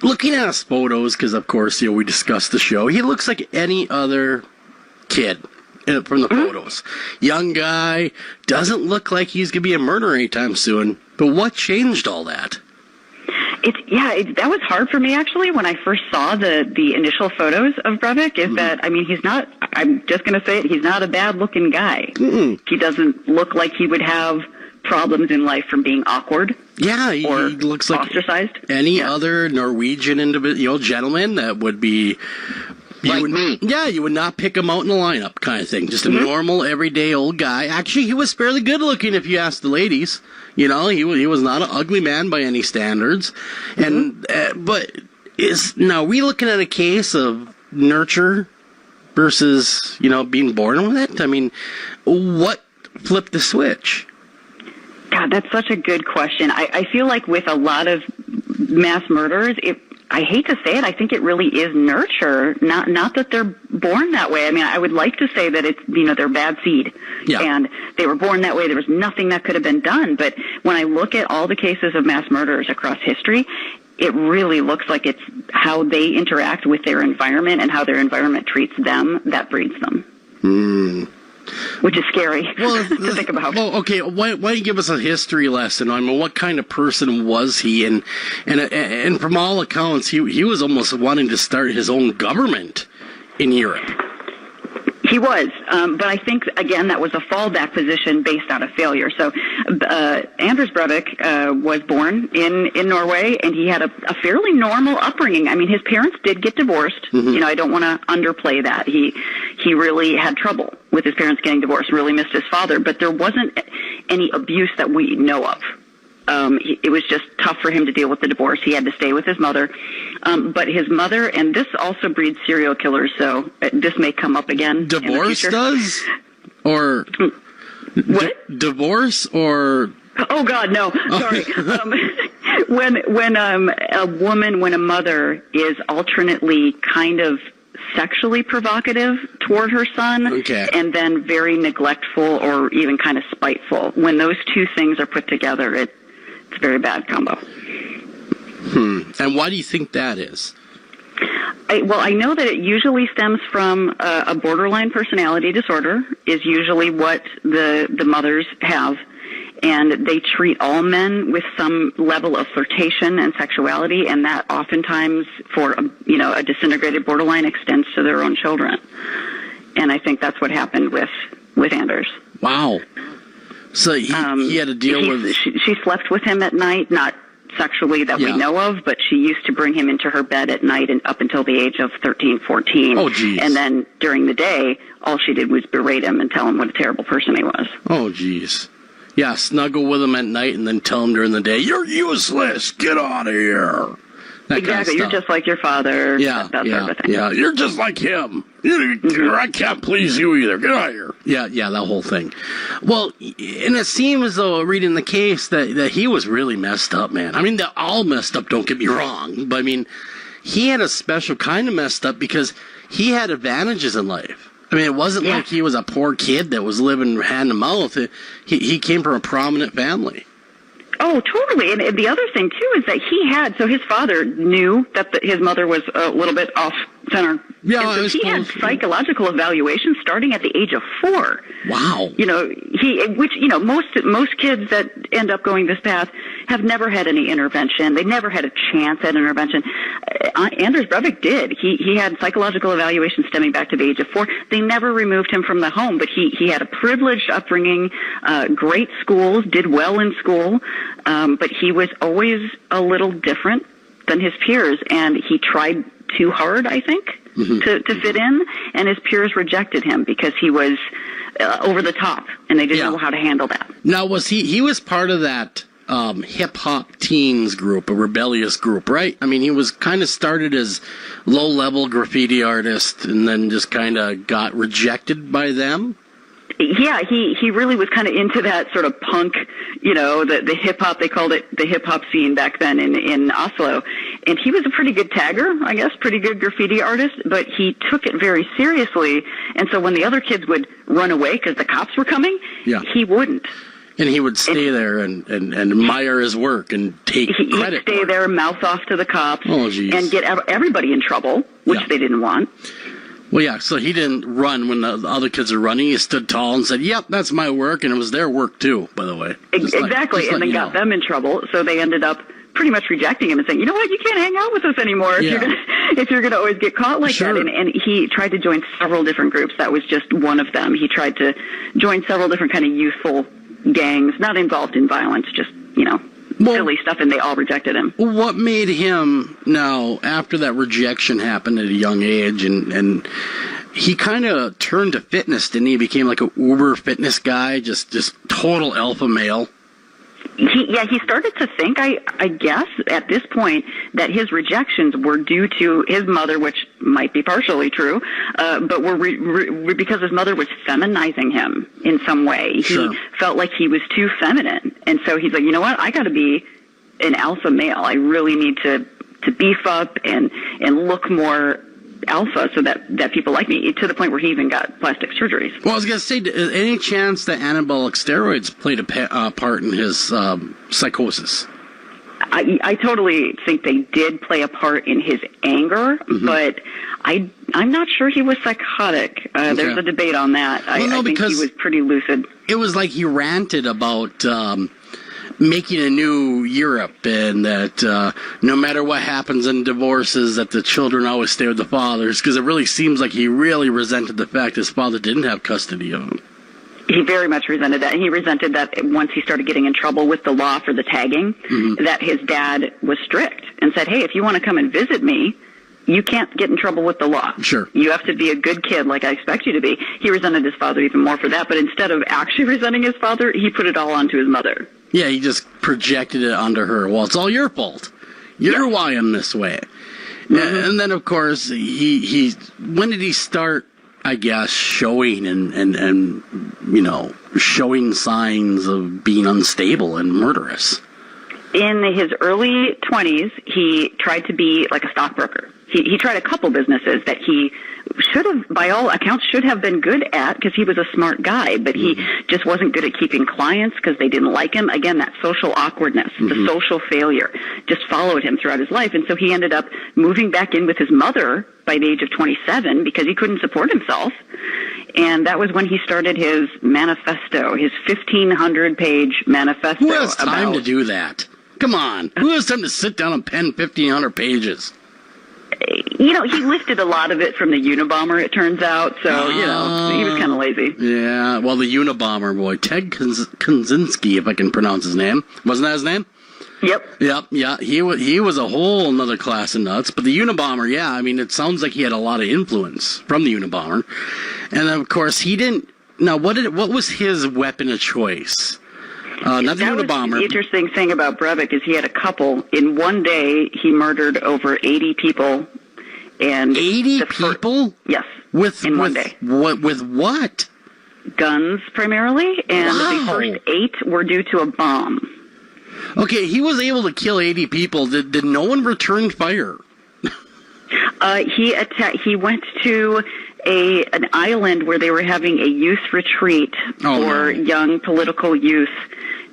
looking at his photos, because of course, we discussed the show, he looks like any other kid from the photos. Young guy, doesn't look like he's going to be a murderer anytime soon. But what changed all that? That was hard for me, actually, when I first saw the initial photos of Breivik, is that, I mean, he's not, I'm just going to say it, he's not a bad-looking guy. He doesn't look like he would have problems in life from being awkward. Yeah, he looks like ostracized. Any other Norwegian gentleman that would be... me. Yeah, you would not pick him out in the lineup kind of thing. Just a normal, everyday old guy. Actually, he was fairly good looking if you ask the ladies. You know, he was not an ugly man by any standards. And but now we looking at a case of nurture versus, being born with it? I mean, what flipped the switch? God, that's such a good question. I feel like with a lot of mass murders, I hate to say it, I think it really is nurture, not that they're born that way. I mean, I would like to say that it's, they're bad seed. Yeah. And they were born that way. There was nothing that could have been done. But when I look at all the cases of mass murders across history, it really looks like it's how they interact with their environment and how their environment treats them that breeds them. Which is scary to think about. Well, okay, why don't you give us a history lesson? I mean, what kind of person was he? And from all accounts, he was almost wanting to start his own government in Europe. He was, but I think, again, that was a fallback position based on a failure. So Anders Breivik was born in Norway, and he had a fairly normal upbringing. I mean, his parents did get divorced. I don't want to underplay that. He really had trouble with his parents getting divorced, really missed his father, but there wasn't any abuse that we know of. It was just tough for him to deal with the divorce. He had to stay with his mother. But his mother, and this also breeds serial killers, so this may come up again. Divorce does? Or what? Divorce or... Oh, God, no. Sorry. When a mother is alternately kind of sexually provocative toward her son, and then very neglectful or even kind of spiteful, when those two things are put together, it's a very bad combo. And why do you think that is? I know that it usually stems from a borderline personality disorder is usually what the mothers have, and they treat all men with some level of flirtation and sexuality, and that oftentimes for a disintegrated borderline extends to their own children. And I think that's what happened with Anders. Wow. So he had to deal with... She slept with him at night, not sexually that we know of, but she used to bring him into her bed at night and up until the age of 13, 14. Oh, geez. And then during the day, all she did was berate him and tell him what a terrible person he was. Oh, geez. Yeah, snuggle with him at night and then tell him during the day, "You're useless, get out of here." That exactly, kind of you're just like your father. Yeah, that sort of thing. Yeah, you're just like him. I can't please you either. Get out of here. Yeah, that whole thing. Well, and it seems as though, reading the case, that he was really messed up, man. I mean, they're all messed up, don't get me wrong. But, I mean, he had a special kind of messed up because he had advantages in life. I mean, it wasn't like he was a poor kid that was living hand to mouth. He came from a prominent family. Oh, totally. And the other thing, too, is that his father knew that his mother was a little bit off center. Yeah, and so he had psychological evaluations starting at the age of 4. Wow. Most kids that end up going this path have never had any intervention. They never had a chance at intervention. Anders Breivik did. He had psychological evaluations stemming back to the age of 4. They never removed him from the home, but he had a privileged upbringing, great schools, did well in school, but he was always a little different than his peers, and he tried too hard, I think, to fit in, and his peers rejected him because he was over the top, and they didn't know how to handle that. Now, was he was part of that hip-hop teens group, a rebellious group, right? I mean, he was kind of started as low-level graffiti artist and then just kind of got rejected by them? Yeah, he really was kind of into that sort of punk, the hip-hop, they called it the hip-hop scene back then in Oslo. And he was a pretty good tagger, I guess, pretty good graffiti artist, but he took it very seriously. And so when the other kids would run away because the cops were coming, he wouldn't. And he would stay there and admire his work and take credit. He'd stay there, mouth off to the cops, and get everybody in trouble, which they didn't want. Well, yeah, so he didn't run when the other kids are running. He stood tall and said, yep, that's my work, and it was their work, too, by the way. Exactly, and then got them in trouble, so they ended up pretty much rejecting him and saying, you know what, you can't hang out with us anymore if you're gonna always get caught like that. And he tried to join several different groups. That was just one of them. He tried to join several different kind of youthful gangs, not involved in violence, just, silly stuff, and they all rejected him. What made him, now, after that rejection happened at a young age, and he kind of turned to fitness, didn't he? He became like a uber fitness guy, just total alpha male. He started to think, I guess, at this point, that his rejections were due to his mother, which might be partially true, but were because his mother was feminizing him in some way. Sure. He felt like he was too feminine. And so he's like, you know what, I got to be an alpha male. I really need to beef up and look more alpha so that people like me, to the point where he even got plastic surgeries. Well, I was going to say, any chance that anabolic steroids played a part in his psychosis? I totally think they did play a part in his anger, but I'm not sure he was psychotic. There's a debate on that. I think he was pretty lucid. It was like he ranted about making a new Europe, and that no matter what happens in divorces, that the children always stay with the fathers, because it really seems like he really resented the fact his father didn't have custody of him. He very much resented that. And he resented that once he started getting in trouble with the law for the tagging, that his dad was strict and said, hey, if you want to come and visit me, you can't get in trouble with the law. Sure. You have to be a good kid like I expect you to be. He resented his father even more for that, but instead of actually resenting his father, he put it all onto his mother. Yeah, he just projected it onto her. Well, it's all your fault. You're why I'm this way. And then, of course, he when did he start, I guess, showing and showing signs of being unstable and murderous? In his early 20s, he tried to be like a stockbroker. He tried a couple businesses that he should have, by all accounts, should have been good at, because he was a smart guy, but he just wasn't good at keeping clients because they didn't like him. Again, that social awkwardness, the social failure, just followed him throughout his life. And so he ended up moving back in with his mother by the age of 27 because he couldn't support himself. And that was when he started his manifesto, his 1,500-page manifesto. Who has time to do that? Come on. Who has time to sit down and pen 1,500 pages? He lifted a lot of it from the Unabomber, it turns out. So, he was kind of lazy. Yeah, well, the Unabomber boy, Ted Kaczynski, if I can pronounce his name. Wasn't that his name? Yep. Yeah. He was a whole another class of nuts. But the Unabomber, I mean, it sounds like he had a lot of influence from the Unabomber. And, of course, he didn't... Now, what was his weapon of choice? Not the Unabomber. The interesting thing about Breivik is he had a couple. In one day, he murdered over 80 people. And 80 people? Yes. In one day. With what? Guns, primarily. And the first 8 were due to a bomb. Okay, he was able to kill 80 people. Did no one return fire? He went to an island where they were having a youth retreat for young political youth.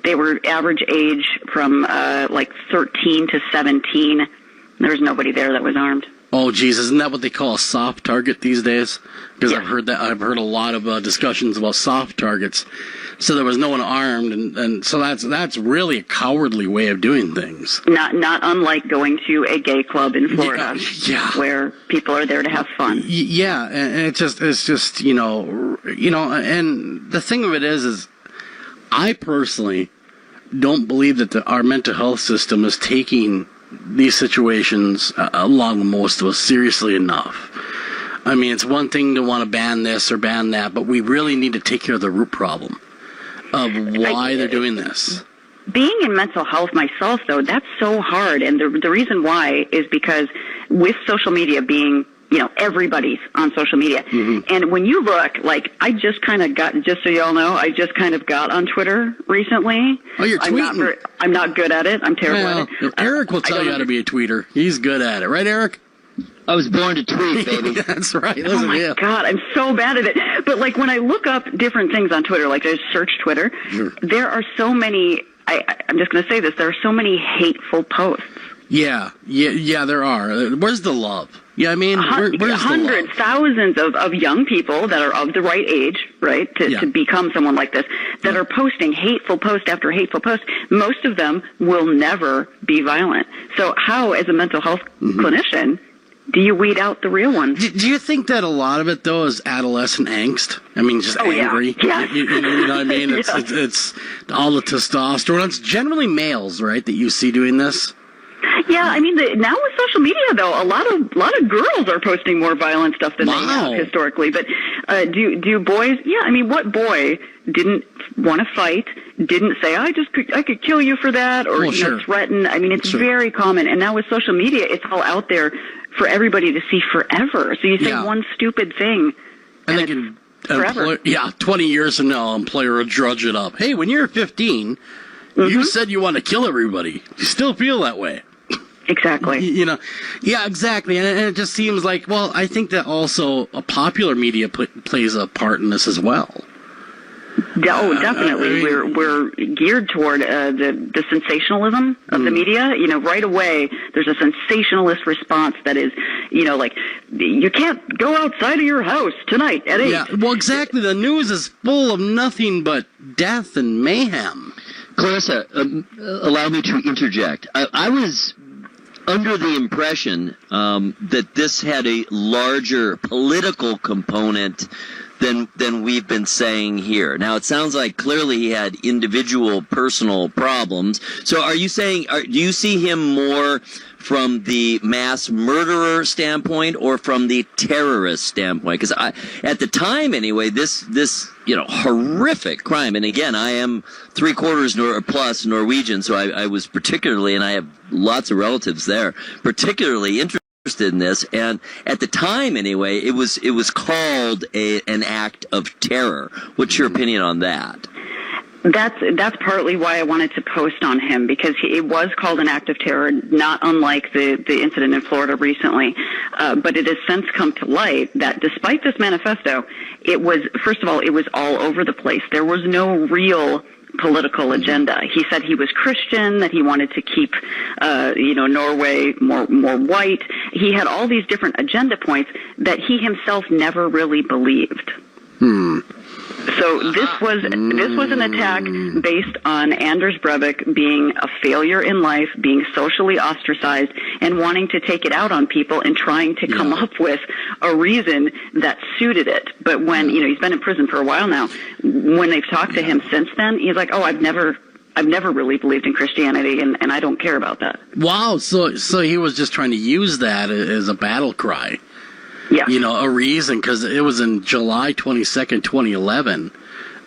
They were average age from 13 to 17. There was nobody there that was armed. Oh, geez, isn't that what they call a soft target these days? Because I've heard that. I've heard a lot of discussions about soft targets. So there was no one armed, and so that's really a cowardly way of doing things. Not unlike going to a gay club in Florida, where people are there to have fun. Yeah, and it's just and the thing of it is I personally don't believe that our mental health system is taking these situations, along with most of us, seriously enough. I mean, it's one thing to want to ban this or ban that, but we really need to take care of the root problem of why they're doing this. Being in mental health myself, though, that's so hard. And the reason why is because with social media being, everybody's on social media. And when you look, I just kind of got, just so y'all know, I just kind of got on Twitter recently. Oh, you're tweeting? I'm not good at it. I'm terrible at it. Eric will tell you how to be a tweeter. He's good at it. Right, Eric? I was born to tweet, baby. That's right. Oh, my God. I'm so bad at it. But, when I look up different things on Twitter, there's search Twitter, there are so many, I'm just going to say this, there are so many hateful posts. Yeah, there are. Where's the love? Yeah, I mean, where's hundreds, thousands of young people that are of the right age, right, to become someone like this, that are posting hateful post after hateful post. Most of them will never be violent. So how, as a mental health clinician, do you weed out the real ones? Do you think that a lot of it, though, is adolescent angst? I mean, just angry. Yeah. You know what I mean? It's all the testosterone. It's generally males, right, that you see doing this? Yeah, I mean, now with social media, though, a lot of girls are posting more violent stuff than they have historically. But do boys? Yeah, I mean, what boy didn't want to fight? Didn't say, I could kill you for that, or threaten? I mean, it's very common. And now with social media, it's all out there for everybody to see forever. So you say one stupid thing, and they can forever. 20 years from now, an employer will drudge it up. Hey, when you're 15, you said you want to kill everybody. You still feel that way. Exactly. Yeah, exactly. And it just seems like, well, I think that also a popular media plays a part in this as well. Oh, definitely. We're geared toward the sensationalism of the media. Right away, there's a sensationalist response that is, like, you can't go outside of your house tonight at 8. Yeah, well, exactly. The news is full of nothing but death and mayhem. Clarissa, allow me to interject. I was under the impression that this had a larger political component than we've been saying here. Now, it sounds like clearly he had individual personal problems. So are you saying, do you see him more from the mass murderer standpoint or from the terrorist standpoint? Because at the time, anyway, this horrific crime, and again, I am 3/4 plus Norwegian, so I was particularly, and I have lots of relatives there, particularly interested in this, and at the time anyway, it was called an act of terror. What's your opinion on that? That's partly why I wanted to post on him, because it was called an act of terror, not unlike the incident in Florida recently. But it has since come to light that despite this manifesto, it was, first of all, it was all over the place. There was no real political agenda. He said he was Christian, that he wanted to keep, Norway more white. He had all these different agenda points that he himself never really believed. So this was an attack based on Anders Breivik being a failure in life, being socially ostracized, and wanting to take it out on people and trying to come up with a reason that suited it. But when he's been in prison for a while now, when they've talked to him since then, he's like, "Oh, I've never really believed in Christianity, and I don't care about that." Wow, so he was just trying to use that as a battle cry. Yeah. A reason, because it was in July 22nd, 2011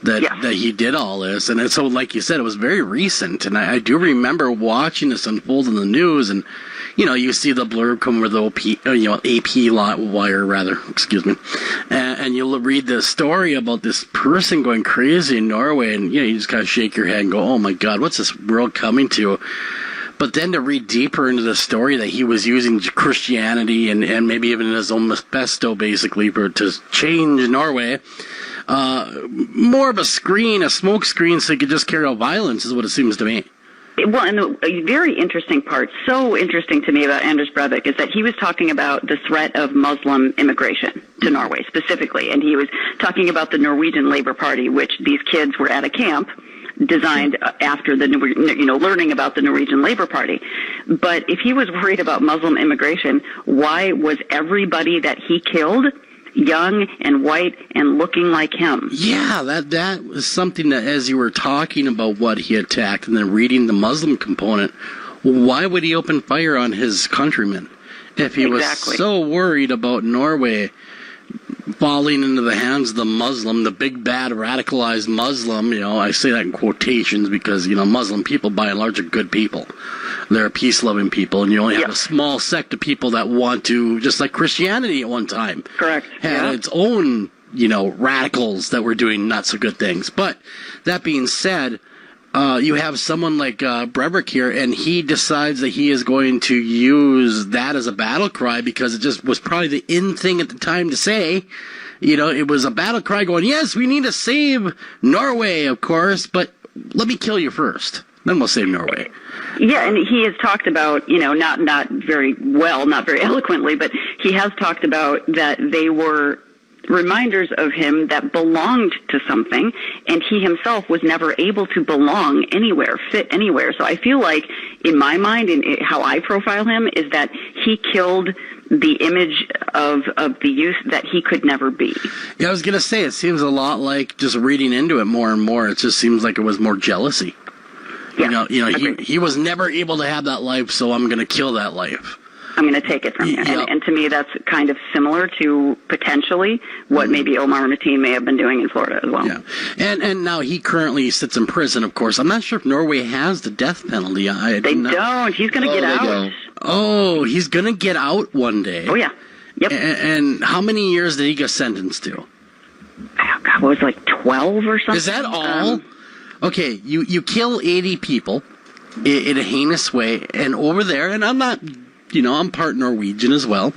that he did all this. And so, like you said, it was very recent. And I do remember watching this unfold in the news. And, you see the blurb come with the AP wire, rather, excuse me. And you'll read the story about this person going crazy in Norway. And, you just kind of shake your head and go, oh, my God, what's this world coming to? But then to read deeper into the story that he was using Christianity and maybe even his own manifesto, basically, to change Norway, more of a smoke screen, so he could just carry out violence is what it seems to me. Well, and a very interesting part, so interesting to me about Anders Breivik, is that he was talking about the threat of Muslim immigration to Norway specifically. And he was talking about the Norwegian Labour Party, which these kids were at a camp designed after learning about the Norwegian Labour Party. But if he was worried about Muslim immigration, why was everybody that he killed young and white and looking like him? Yeah, that was something that, as you were talking about what he attacked and then reading the Muslim component, why would he open fire on his countrymen if he was so worried about Norway falling into the hands of the Muslim, the big bad radicalized Muslim? I say that in quotations because Muslim people by and large are good people. They're peace-loving people, and you only have a small sect of people that want to, just like Christianity at one time, had its own radicals that were doing not so good things. But that being said, you have someone like Breivik here, and he decides that he is going to use that as a battle cry because it just was probably the in thing at the time to say. It was a battle cry going, yes, we need to save Norway, of course, but let me kill you first. Then we'll save Norway. Yeah, and he has talked about, not very well, not very eloquently, but he has talked about that they were reminders of him that belonged to something, and he himself was never able to belong anywhere, fit anywhere. So I feel like, in my mind, and how I profile him, is that he killed the image of the youth that he could never be. Yeah, I was going to say, it seems a lot like, just reading into it more and more, it just seems like it was more jealousy. Yeah, he was never able to have that life, so I'm going to kill that life. I'm going to take it from you. And to me, that's kind of similar to potentially what maybe Omar Mateen may have been doing in Florida as well. Yeah. And now he currently sits in prison, of course. I'm not sure if Norway has the death penalty. They don't. He's going to get out. Don't. Oh, he's going to get out one day. Oh, yeah. Yep. And how many years did he get sentenced to? Oh, God, what was it, like 12 or something? Is that all? Okay, you kill 80 people in a heinous way, and over there, and I'm not... I'm part Norwegian as well.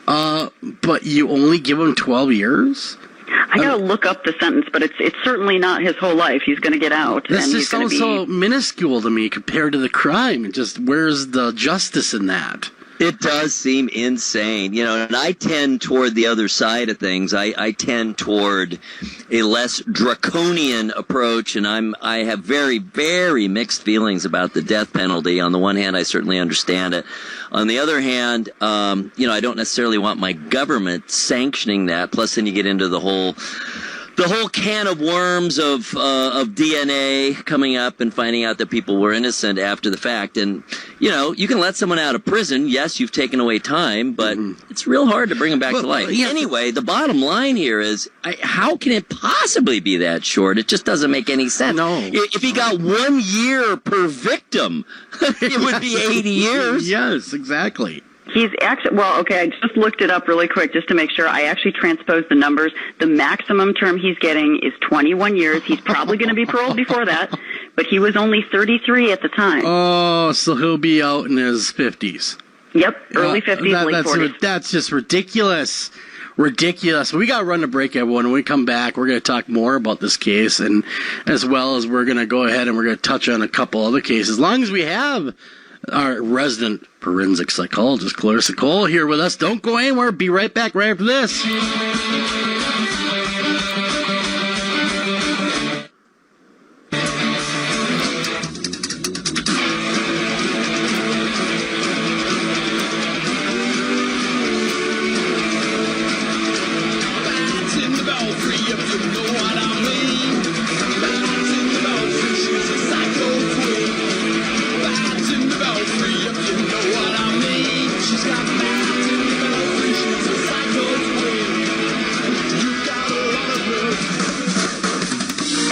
But you only give him 12 years? I got to look up the sentence, but it's certainly not his whole life. He's going to get out. This just sounds so minuscule to me compared to the crime. Where's the justice in that? It does seem insane, and I tend toward the other side of things. I tend toward a less draconian approach, and I have very, very mixed feelings about the death penalty. On the one hand, I certainly understand it. On the other hand, I don't necessarily want my government sanctioning that. Plus, then you get into the whole can of worms of DNA coming up and finding out that people were innocent after the fact. And, you can let someone out of prison. Yes, you've taken away time, but it's real hard to bring them back to life. Anyway, the bottom line here is, how can it possibly be that short? It just doesn't make any sense. No. If he got 1 year per victim, it would be 80 years. Yes, exactly. He's actually, I just looked it up really quick just to make sure. I actually transposed the numbers. The maximum term he's getting is 21 years. He's probably going to be paroled before that, but he was only 33 at the time. Oh, so he'll be out in his 50s. Yep, early 50s, late 40s. That's just ridiculous. Ridiculous. We got to run a break, everyone. When we come back, we're going to talk more about this case, and as well as we're going to go ahead and we're going to touch on a couple other cases. As long as we have our resident forensic psychologist, Clarissa Cole, here with us. Don't go anywhere. Be right back right after this.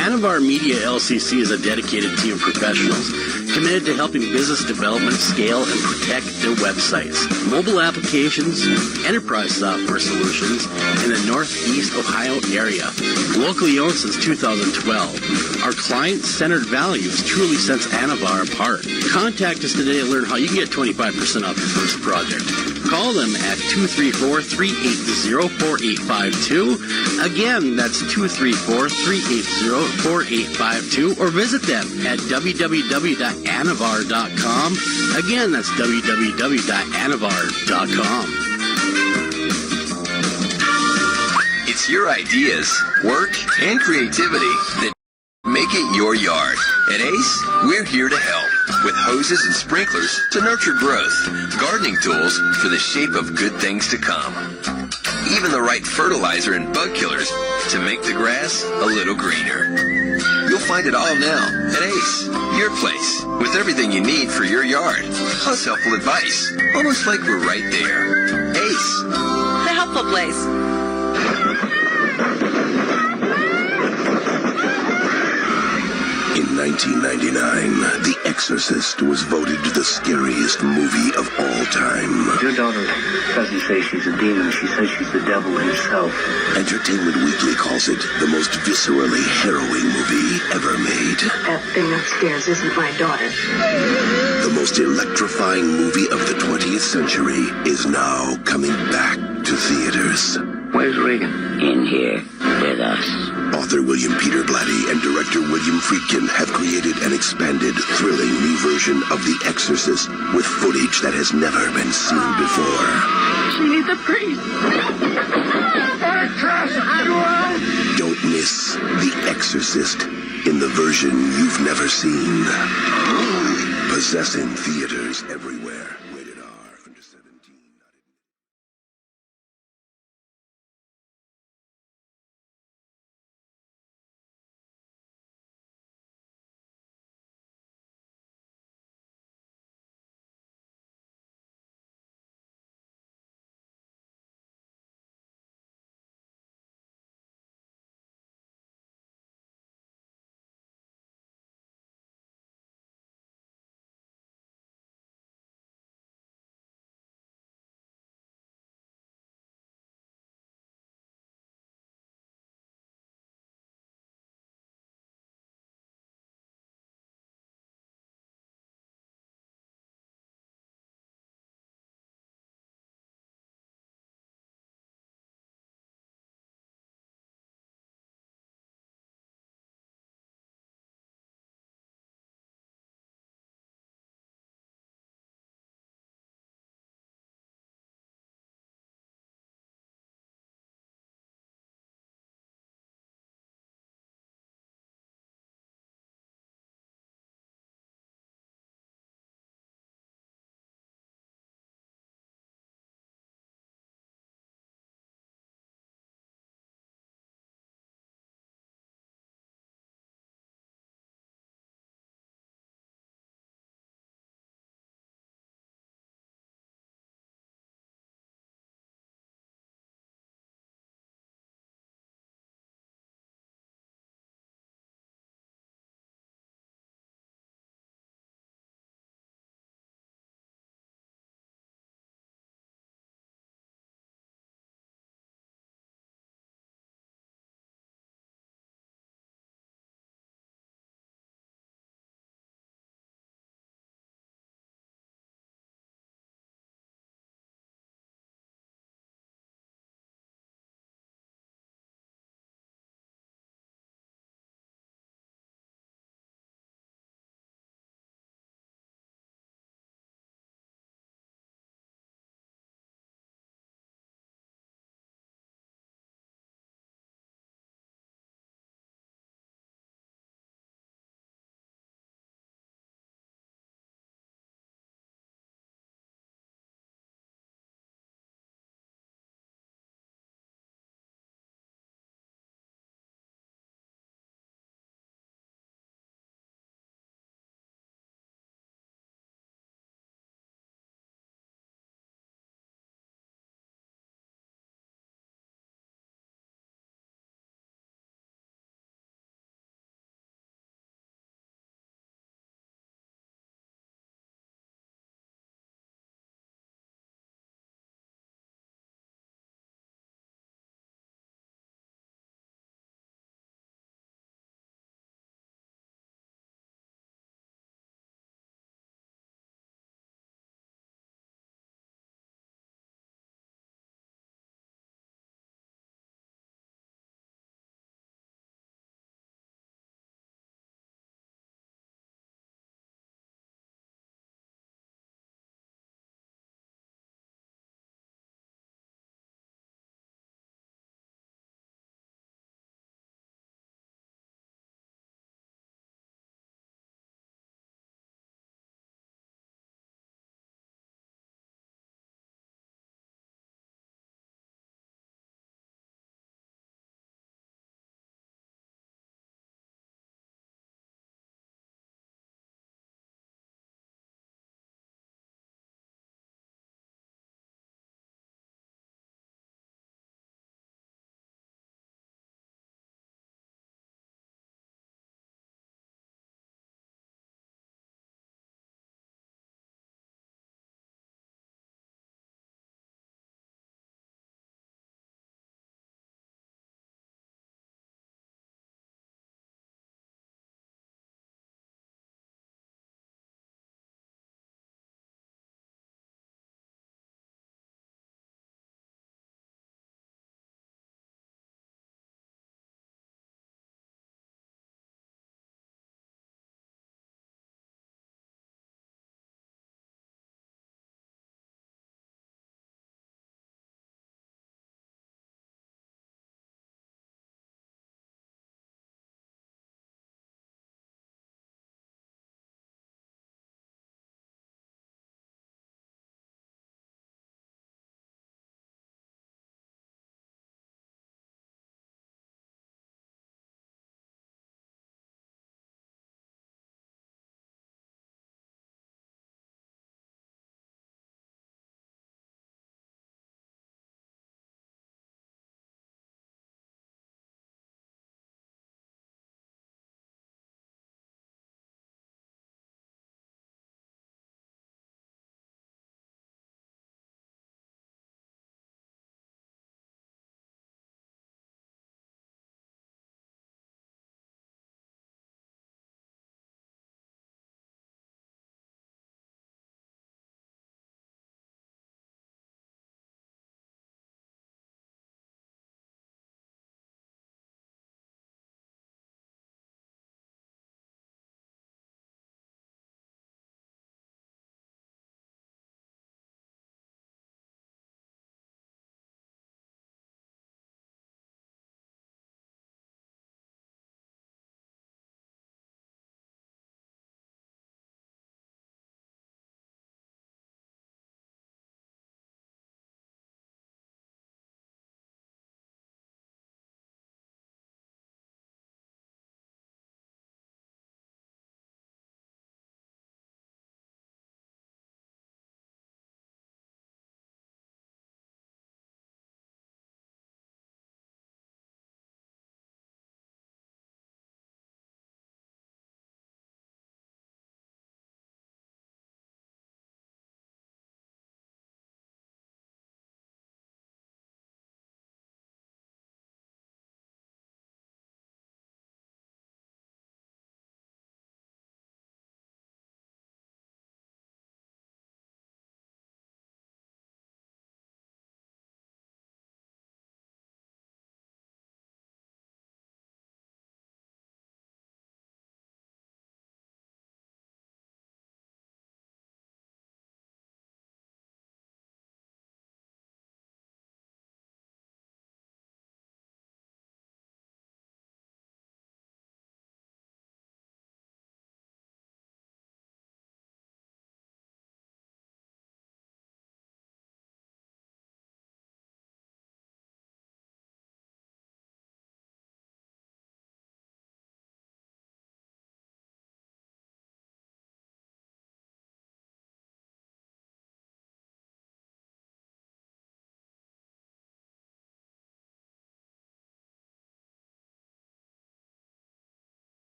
Anavar Media LCC is a dedicated team of professionals committed to helping business development scale and protect their websites, mobile applications, enterprise software solutions in the Northeast Ohio area. Locally owned since 2012, our client-centered values truly sets Anavar apart. Contact us today to learn how you can get 25% off your first project. Call them at 234-380-4852. Again, that's 234-380-4852, or visit them at www.anavar.com. Again, that's www.anavar.com. It's your ideas, work, and creativity that make it your yard. At ACE, we're here to help with hoses and sprinklers to nurture growth, gardening tools for the shape of good things to come, even the right fertilizer and bug killers to make the grass a little greener. You'll find it all now at ACE, your place, with everything you need for your yard, plus helpful advice, almost like we're right there. ACE, the helpful place. In 1999, The Exorcist was voted the scariest movie of all time. Your daughter doesn't say she's a demon. She says she's the devil himself. Entertainment Weekly calls it the most viscerally harrowing movie ever made. That thing upstairs isn't my daughter. The most electrifying movie of the 20th century is now coming back to theaters. Where's Regan? In here. with us. Author William Peter Blatty and director William Friedkin have created an expanded, thrilling new version of The Exorcist with footage that has never been seen before. She needs a priest. Don't miss The Exorcist in the version you've never seen. Possessing theaters everywhere.